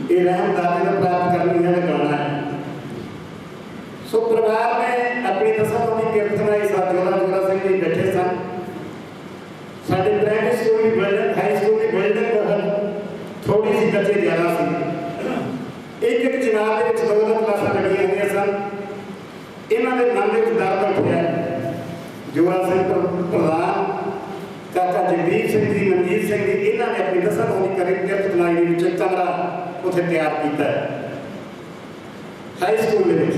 ਇਹ ਰਹਿਮ ਦਾਤੇ ਨੂੰ ਪ੍ਰਾਪਤ ਕਰਨੀ ਹੈ, ਲਗਾਉਣਾ ਹੈ। ਸੋ ਪਰਿਵਾਰ ਨੇ ਆਪਣੀ ਦਸਾਂ ਦੀ ਕਿਰਤ ਨਾਲ ਸਾਥ ਜੋਰਾ ਸਿੰਘ ਜੀ ਬੈਠੇ ਸਨ। ਸਾਡੇ ਪ੍ਰਾਇਮਰੀ ਸਕੂਲ ਦੀ ਬਿਲਡਿੰਗ, ਹਾਈ ਸਕੂਲ ਦੀ ਬਿਲਡਿੰਗ ਬਹੁਤ ਥੋੜੀ ਜਿਹੀ ਬੱਚੇ ਜ਼ਿਆਦਾ ਸੀ। ਇੱਕ ਜਮਾਤ ਦੇ ਵਿੱਚ 2 ਕਲਾਸਾਂ ਲੱਗੀਆਂ ਹੋਈਆਂ ਸਨ। ਇਹਨਾਂ ਦੇ ਮਨ ਦੇ ਵਿੱਚ ਦਰਦ ਉੱਠਿਆ। ਜੋਰਾ ਸਿੰਘ ਪ੍ਰਧਾਨ, ਕਾਕਾ ਜਗਦੀਪ ਸਿੰਘ ਜੀ, ਮਨਜੀਤ ਸਿੰਘ ਜੀ, ਇਹਨਾਂ ਨੇ ਆਪਣੀ ਦਸਾਂ ਦੀ ਕਿਰਤ ਕਮਾਈ ਦੇ ਵਿੱਚ ਕਮਰਾ ਉੱਥੇ ਤਿਆਰ ਕੀਤਾ ਹੈ ਹਾਈ ਸਕੂਲ ਦੇ ਵਿੱਚ।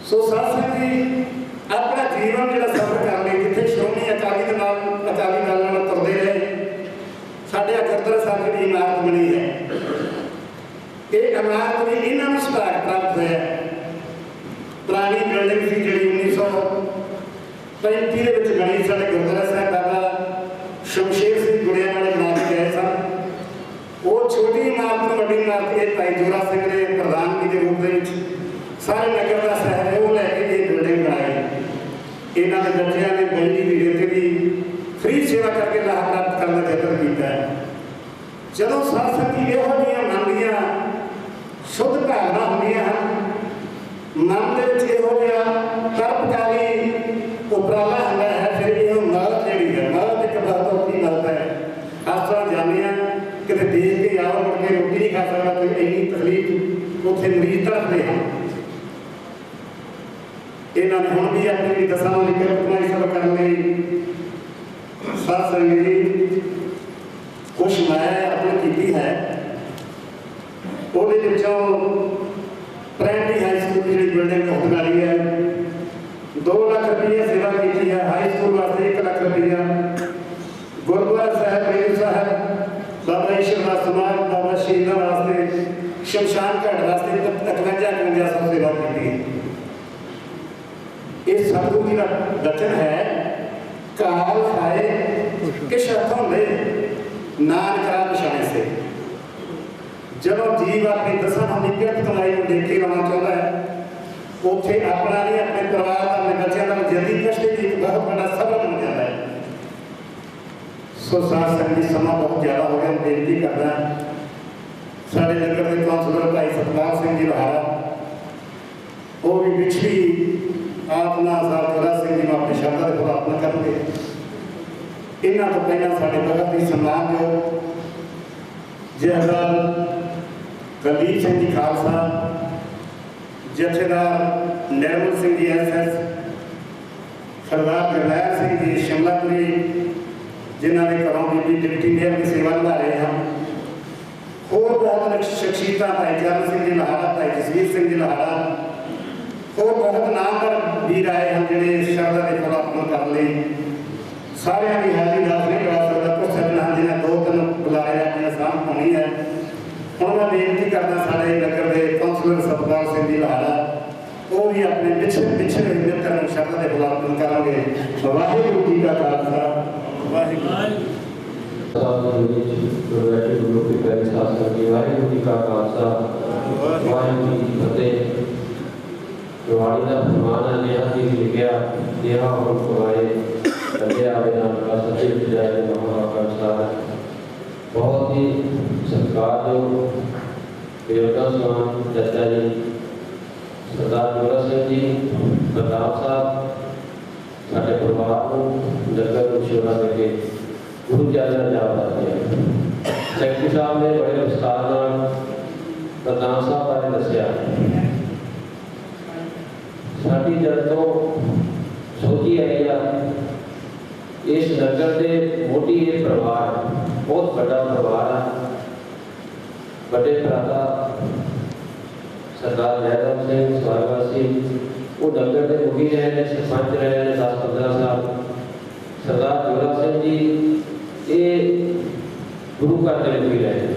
ਸੋ ਸਾਧ ਸੰਗਤ ਜੀ, अपना जीवन जो सफर कर लिए जिथे श्रोमणी अकाली दल नाल तुरते रहे। साडे गुरुद्वारा साहब की इमारत बनी है, ये इमारत भी इन्होंने सुधार प्राप्त होया। पुरानी बिल्डिंग सी जी 1935 के बनी साडे गुरुद्वारा साहब बाबा शमशेर सिंह गुड़िया वाले बना के गए सन। वो छोटी इमारत को बड़ी इमारत ये भाई जोरा सिंह ने प्रधानगी के रूप में सारे नगर का सहयोग लैके ये बिल्डिंग बनाई। इन्होंने बच्चों ने बिजली की रेत की फ्री सेवा करके लाभ प्राप्त करने का यत्न किया है। जो सत्संगी यहो जिहियां मन दियां शुद्ध भावना होंदियां हन, मन दे विच इहो जिहा परोपकारी उपराला होंदा है, फिर इहो मौत जिहड़ी है, मौत एक बहुत औखी मौत है। अस तां जाने किते देख के आओ मुड़ के रोटी नहीं खा सकदा, कोई इन्नी तकलीफ उत्थे मरीज तड़फदे हैं। इन्होंने हुण भी अपनी दसां लिखित कमाई सब करने सत्संग जी कुछ मैं अपनी की है। प्राइमरी हाई स्कूल की जी बिल्डिंग उद्घाटी है, 2 लाख रुपये सेवा की है। हाई स्कूल वास्ते 1 लाख रुपया, गुरुद्वारा साहब बेरू साहब बाबा ईश्वर समाज बाबा शहीदों वास्ते शमशान घाट वास्ते 51-51 सेवा की है। ये सतगुरु जी का वचन है, काल खाए कि शर्तों ले नान करा पछाने से। जब जीव अपनी दसा निकट कमाई को देख के आना चाहता है, उसे अपना नहीं अपने परिवार अपने बच्चों का जल्दी कष्ट की एक बहुत बड़ा सबक बन जाता है। सो साथ संगी समा बहुत ज़्यादा हो गया, बेनती करना साढ़े नगर के काउंसलर भाई सतपाल सिंह जी लोहारा, वो भी पिछली आत्मा जोरा सिंह जी अपनी शब्द के प्रार्थना करेंगे। इन्हों तो पहला साढ़े भगत की सम्मान जो जहदार दलीप सिंह जी खालसा, जथेदार निर्मल सिंह जी SS, सरदार गुरनैल सिंह जी शिमलापुरी जिन्होंने घरों बीबी डिप्टी मेयर की सेवा निभा रहे हैं। होर बहुत शख्सियत भाई चरण सिंह जी लोहारा, भाई जसवीर सिंह जी लोहारा, और बहुत नामवर वीर आए हैं जिन्हें शरदा के फलात्मक कर ली। सारे की हाजिरी दस नहीं करा सकता, कुछ सजना जिन्हें 2-3 बुलाए अपने सामने होनी है। हम मैं बेनती करना साढ़े नगर के काउंसलर सतपाल सिंह जी लोहारा, वो भी अपने पिछले मित्र शरदा के फलात्मक करेंगे। वाहिगुरू जी का खालसा, वाहिगुरू जी का खालसा, वाहिगुरू जी की फतेह। दिवाली का फरमान है, नेहा जी लिखा नेहा हम फरमाए कन्या आवेदन का सचिव जाए महाकांक्षा। बहुत ही सत्कारयोग योगा स्वान चाचा जी सरदार जोरा सिंह जी प्रताप साहब साढ़े परिवार को नगर सेवा करके गुरु चरण जाता है। सैकटरी साहब ने बड़े विस्तार प्रधान साहब बारे दसिया। साड़ी जब तो सोची आई है इस नगर के मोटी ये परिवार बहुत बड़ा परिवार है। बड़े भ्राता सरदार जयराम सिंह स्वर्गवासी वो नगर के मुखी रहे हैं, सरपंच रहे हैं 10-15 साल। सरदार जोरा सिंह जी ये गुरु घर के मुखी रहे हैं।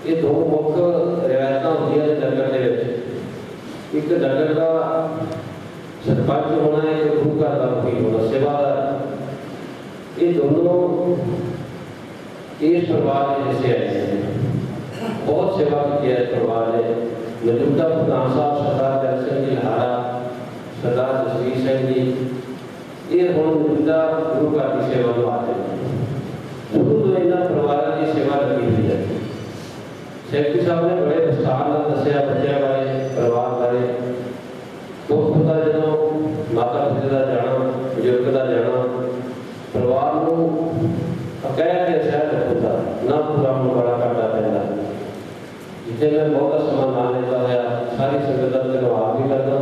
ये 2 मुख्य रिवायत होंगे नगर के। एक नगर का सरपंच होना है, एक गुरु घर का मुखी होना, सेवादार। ये दोनों इस परिवार के जैसे आए हैं, बहुत सेवा की है परिवार ने। मौजूदा प्रधान साहब सरदार जय सिंह जी लोहारा, सरदार जसवीर सिंह जी, ये हम मौजूदा गुरु घर की सेवा निभाते हैं। शुरू तो इन्होंने परिवार की सेवा लगी हुई है। सैकटरी साहब ने बड़े विस्तार में दसिया बच्चों बारे, परिवार बारे। दोस्त का जो माता पिता का जाना, बुजुर्ग का जाना, परिवार को कह के सहज होता ना पूरा होने बड़ा घाटा पैदा। जिसे मैं बहुत समान मान लेता है, सारी संगत का धन्यवाद भी करना,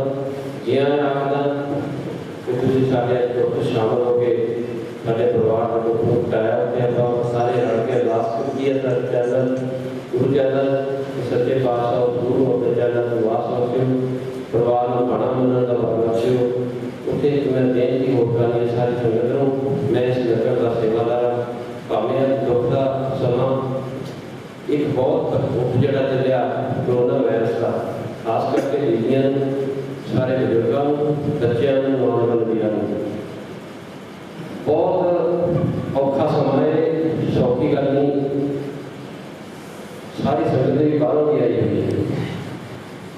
जी आखना कि तुम सारे दुख शामिल हो गए, सारे परिवार का दुख उठाया होते हैं। सारे लड़के अरदास की चैनल गुरु चैनल सच्चे पातशाह गुरु होते चैनल निवास बख्शो, परिवार में बड़ा मनन का बख्शो, ਉੱਥੇ ਮੈਂ ਬੇਨਤੀ ਹੋ ਕਰਨੀ ਹੈ ਸਾਰੀ ਸੰਗਤ ਨੂੰ। ਮੈਂ ਇਸ ਨਗਰ ਦਾ ਸੇਵਾਦਾਰ ਭਾਵੇਂ ਦੁੱਖ ਦਾ ਸਮਾਂ ਇੱਕ ਬਹੁਤ ਜਿਹੜਾ ਚੱਲਿਆ ਕਰੋਨਾ ਵਾਇਰਸ ਦਾ, ਖਾਸ ਕਰਕੇ ਬੀਬੀਆਂ ਨੂੰ, ਸਾਰੇ ਬਜ਼ੁਰਗਾਂ ਨੂੰ, ਬੱਚਿਆਂ ਨੂੰ, ਨੌਜਵਾਨ ਵੀਰਾਂ ਨੂੰ ਬਹੁਤ ਔਖਾ ਸਮਾਂ ਹੈ। ਸੌਖੀ ਗੱਲ ਨਹੀਂ। ਸਾਰੀ ਸੰਗਤ ਵੀ ਬਾਹਰੋਂ ਦੀ ਆਈ ਹੋਈ ਹੈ।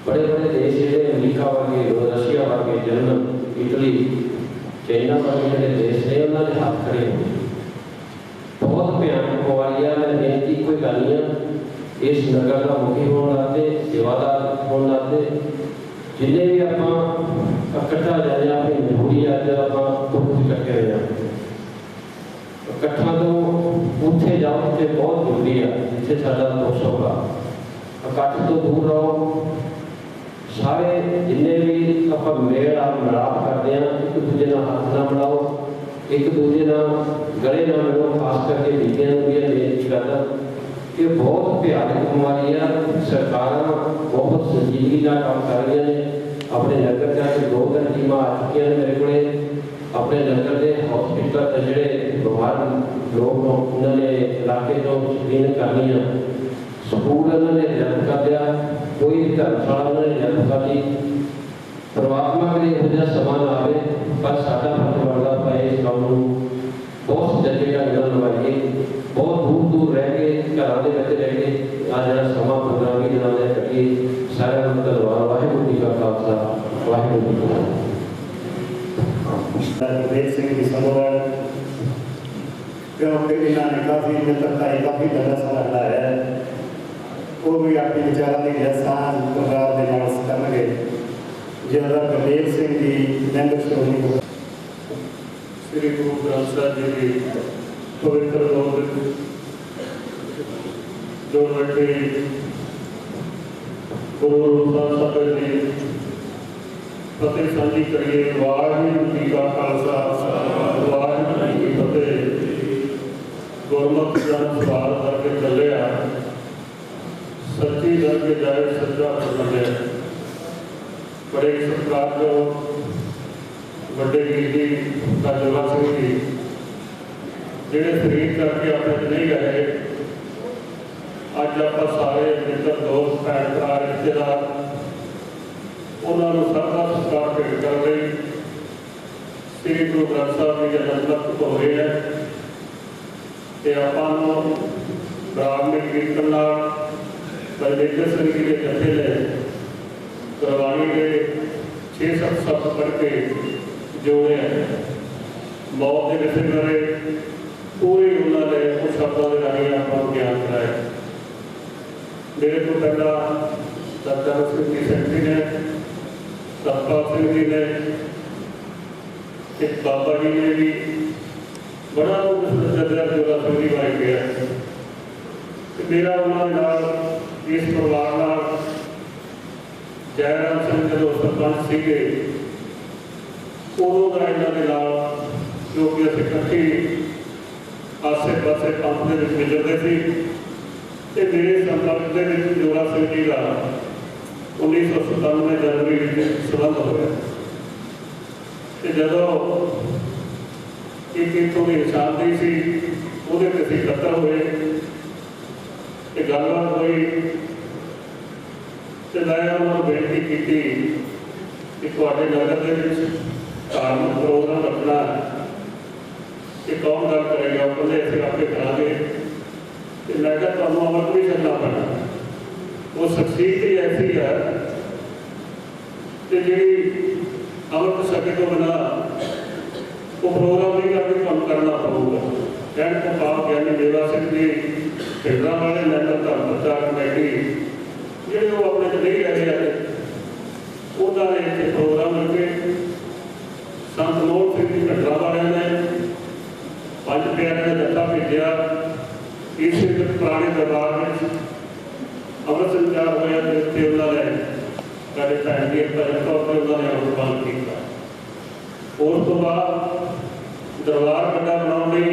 बड़े बड़े देश ਜਿਹੜੇ ਅਮਰੀਕਾ ਵਰਗੇ, ਰਸ਼ੀਆ ਵਰਗੇ, ਜਰਮਨ, ਇਟਲੀ, ਚਾਈਨਾ ਵਰਗੇ ਜਿਹੜੇ ਦੇਸ਼ ਨੇ ਉਹਨਾਂ ਦੇ ਹੱਥ ਖੜੇ ਹੋਏ। ਬਹੁਤ ਭਿਆਨਕ ਬਿਮਾਰੀ ਆ। ਮੈਂ ਬੇਨਤੀ ਕੋਈ ਗੱਲ ਨਹੀਂ ਆ, ਇਸ ਨਗਰ ਦਾ ਮੁਖੀ ਹੋਣ ਨਾਤੇ, ਸੇਵਾਦਾਰ ਹੋਣ ਨਾਤੇ ਜਿੰਨੇ ਵੀ ਆਪਾਂ ਇਕੱਠਾ ਜਾਂਦੇ ਹਾਂ, ਆਪਣੀ ਮਜਬੂਰੀ ਅੱਜ ਆਪਾਂ ਬਹੁਤ ਇਕੱਠੇ ਹੋਏ ਹਾਂ। ਇਕੱਠਾ ਤੋਂ ਉੱਥੇ ਜਾਓ ਤੇ ਬਹੁਤ ਜ਼ਰੂਰੀ ਆ ਜਿੱਥੇ ਸਾਡਾ ਦੋਸ਼ ਹੋਗਾ। ਇਕੱਠ ਤੋਂ ਦੂਰ ਰਹੋ। ਸਾਰੇ ਜਿੰਨੇ ਵੀ ਆਪਾਂ ਮੇਲ ਆ ਮਿਲਾਪ ਕਰਦੇ ਹਾਂ, ਇੱਕ ਦੂਜੇ ਨਾਲ ਹੱਥ ਨਾ ਮਿਲਾਓ, ਇੱਕ ਦੂਜੇ ਨਾਲ ਗਲੇ ਨਾਲ ਮਿਲੋ। ਖਾਸ ਕਰਕੇ ਬੀਬੀਆਂ ਨੂੰ ਵੀ ਇਹ ਬੇਨਤੀ ਕਰਦਾ ਕਿ ਬਹੁਤ ਭਿਆਨਕ ਬਿਮਾਰੀ ਆ। ਸਰਕਾਰਾਂ ਬਹੁਤ ਸੰਜੀਦਗੀ ਨਾਲ ਕੰਮ ਕਰ ਰਹੀਆਂ ਨੇ। ਆਪਣੇ ਨਗਰ ਜਾ ਕੇ 2 ਟੀਮਾਂ ਆ ਚੁੱਕੀਆਂ ਨੇ ਮੇਰੇ ਕੋਲੇ। ਆਪਣੇ ਨਗਰ ਦੇ ਹਸਪੀਟਲ ਜਿਹੜੇ ਬਿਮਾਰ ਲੋਕ ਨੂੰ ਉਹਨਾਂ ਨੇ ਇਲਾਕੇ ਤੋਂ ਸਕਰੀਨ ਕਰਨੀ ਆ। ਸਕੂਲ ਉਹਨਾਂ ਨੇ ਰੱਦ ਕਰ ਦਿਆ, ਕੋਈ ਵੀ ਧਰਮਸ਼ਾਲਾ ਉਹਨਾਂ ਨੇ ਰੱਦ ਕਰ ਲਈ। ਪਰਮਾਤਮਾ ਕਰੇ ਇਹੋ ਜਿਹਾ ਸਮਾਂ ਨਾ ਆਵੇ, ਪਰ ਸਾਡਾ ਫਰਜ਼ ਬਣਦਾ ਪਏ ਇਸ ਕੰਮ ਨੂੰ ਬਹੁਤ ਸੱਚੇ ਢੰਗ ਨਾਲ ਨਿਭਾਈਏ। ਬਹੁਤ ਦੂਰ ਦੂਰ ਰਹਿ ਕੇ, ਘਰਾਂ ਦੇ ਵਿੱਚ ਰਹਿ ਕੇ ਆ ਜਿਹੜਾ ਸਮਾਂ 15-20 ਦਿਨਾਂ ਦਾ ਕੱਢੀਏ। ਸਾਰਿਆਂ ਨੂੰ ਧੰਨਵਾਦ। ਵਾਹਿਗੁਰੂ ਜੀ ਕਾ ਖਾਲਸਾ, ਵਾਹਿਗੁਰੂ ਜੀ ਕੀ ਫਤਿਹ। गुरदेव सिंह की संभव क्योंकि इन्होंने काफ़ी मित्रता काफ़ी लंबा समय लाया है। वो भी अपने विचारों की साझ परिवार के नाल करनगे। जिहड़ा गुरदेव सिंह जी मैंबर श्रोमणी श्री गुरु ग्रंथ साहिब जी की पवित्र लोक जो बैठे गुरु साहिब जी फतेह साझी करिए। वाहिगुरू जी का खालसा, वाहिगुरू जी की फतेह। गुरमुख जन सवाल करके चलिया, सच्ची दर के जाए सच्चा बलिया। बड़े सत्कार जो बड़े वीर जी जोरा सिंह जी जिहड़े शरीर करके अपने नहीं रहे, अज आप सारे मित्र दोस्त भैन भरा रिश्तेदार उन्होंने सरदा सत्कार भेंट कर रहे। श्री गुरु ग्रंथ साहिब जी का जन्म हो रहे हैं तो आपको धार्मिक कीर्तन बलदेव सिंह जी के जथे ने गुरबाणी के 6-7 शब्द पढ़ के जोड़े हैं। मौत के विषय बारे पूरी उन्होंने उस शब्दों के राही आपको ज्ञान कराया। मेरे को पहला सरदार सिंह जी सेक्रेटरी ने, सतपाल सिंह जी ने, एक बाबा जी ने भी बड़ा जदरा जोरा सिंह जी बारे किया। मेरा उन्होंने इस परिवार जयराम सिंह जो सरपंच थे उदों का इन्होंने जो कि अस इकट्ठी आसे पासे पंप के गुजरते थे। मेरे संपर्क के जोरा सिंह जी का 1997 जनवरी संबंध होया। जो एक इतों की निशानदेही सी वो इकट्ठा हुए, गलबात हुई तो मैं उन्होंने बेनती की कि थोड़े नगर के धार्मिक प्रोग्राम रखना कि कौन गल करेगा, कहते असं आपे करा। मैं क्या तुम अमृत भी करना पैना। वो शख्सियत ही ऐसी है कि जी अमृत छके तो बिना वो प्रोग्राम नहीं करके काम करना पड़ेगा। कहने को पाप ज्ञानी देवा सिंह जी ढिल्ला वाले नगर धर्म प्रचार कमेटी जो अपने नहीं रह गए उन्होंने इतने प्रोग्राम रखे। संत मोहन सिंह जी ढिल्ला वाले ने 5 प्यारे का जत्था भेजा। इस पुराने दरबार में अमृत संचार होया तो इतने उन्होंने साढ़े भैन जी भजन तौर पर उन्होंने अमृतपान किया। उस तो बाद दरबार बड़ा बनाने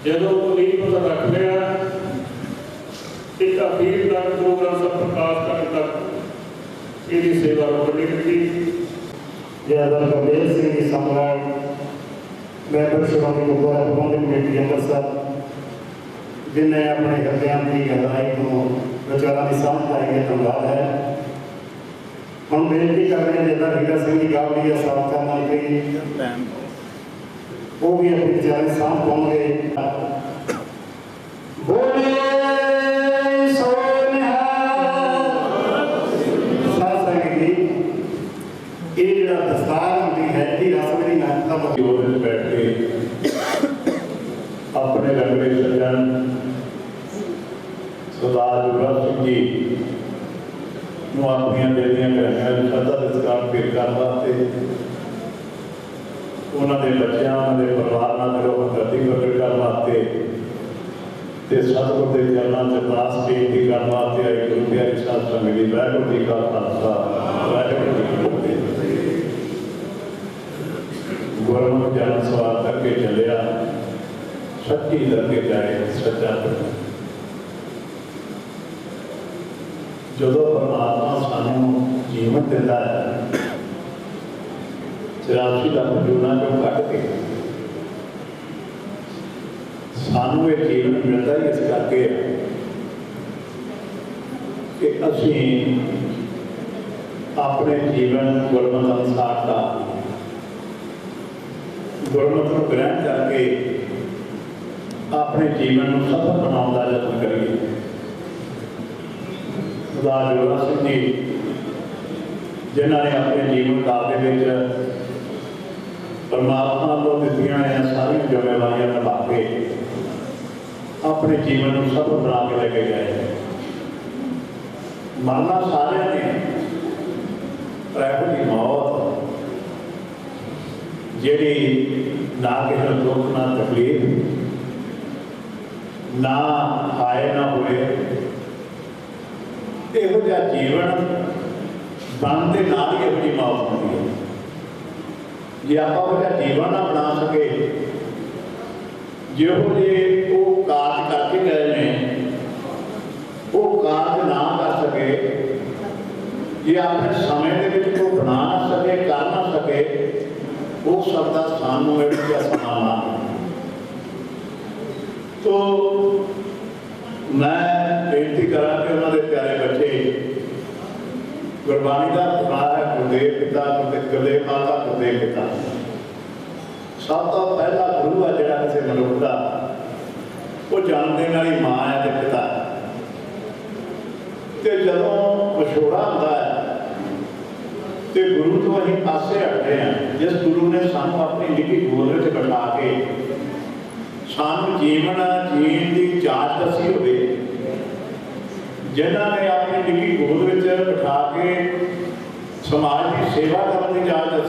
जो नींह पता रख लिया, एक अखीर तक प्रोग्राम सब प्रकाश करने तक इसकी सेवा रोकनी की। जयदर कबीर सिंह जी सम्राट मैंबर श्रोमणी गुरुद्वारा प्रबंधक कमेटी अंमृतसर जिन्हें अपने हृदयों की गहराई को विचारों की समझ आई है, धन्यवाद है। हम बेनती कर रहे हैं जयदर हीरा सिंह जी गावड़ी साबका मंत्री वो भी अपने विचारों की समझ पाएंगे। बोले बैठ के अपने रंगले सज्जन सरदार जोरा सिंह जी अपन दिलियां गहराइयां श्रद्धा के सत्कार पेश करने वास्ते उन्होंने बच्चों उन्होंने परिवार हमदर्दी प्रकट करने वास्ते सतगुर के चरणों से अरदास बेनती करने वास्ते आई गुरु प्यारी साध संगत जी। वाहिगुरू जी का खालसा वाहिगुरू जी की फतेह। गुरमुख जन सवाल करके चलिया सच्ची लगे जाए सच्चा जो परमात्मा सानू जीवन दिता है 84 लाख जूना चो कट के सानू ये जीवन मिलता ही इस करके कि असी अपने जीवन गुरमत अनुसार का गुरमत को ग्रहण करके अपने जीवन को सफल बनाने का यत्न करिए। सरदार जोरा सिंह जी जिन्होंने अपने जीवन काल के परमात्मा को दित्तियां सारी जिम्मेवारियां निभा के अपने जीवन को सफल बना के लेके गए। मरना सारे ने की मौत जी ना किसी दुख ना तकलीफ ना आए ना हुए यहो जिहा जीवन बनते नाल ही अपनी मौत होती है। जे आप जीवन ना बना सके जो वो कार्य करके गए हैं वो कार्य ना कर सके जे अपने समय के बना ना सके कर ना सके हो सकता सानू समाना। तो मैं बेनती करा कि उन्होंने प्यारे बच्चे गुरबाणी का नाम है गुरदेव पिता गुरदेव माता गुरदेव पिता। सब तो पहला गुरु है जो किसी मनुख का वो जन्म देने वाली माँ है तो पिता। तो जदों विछोड़ा होता है तो गुरु तो अं पासे हटते हैं। जिस गुरु ने सानू अपनी निजी गोद में बिठा के सानू जीवन जीण की जांच दसी हो, जिन्होंने अपनी निजी गोद में बिठा के समाज की सेवा करने की जांच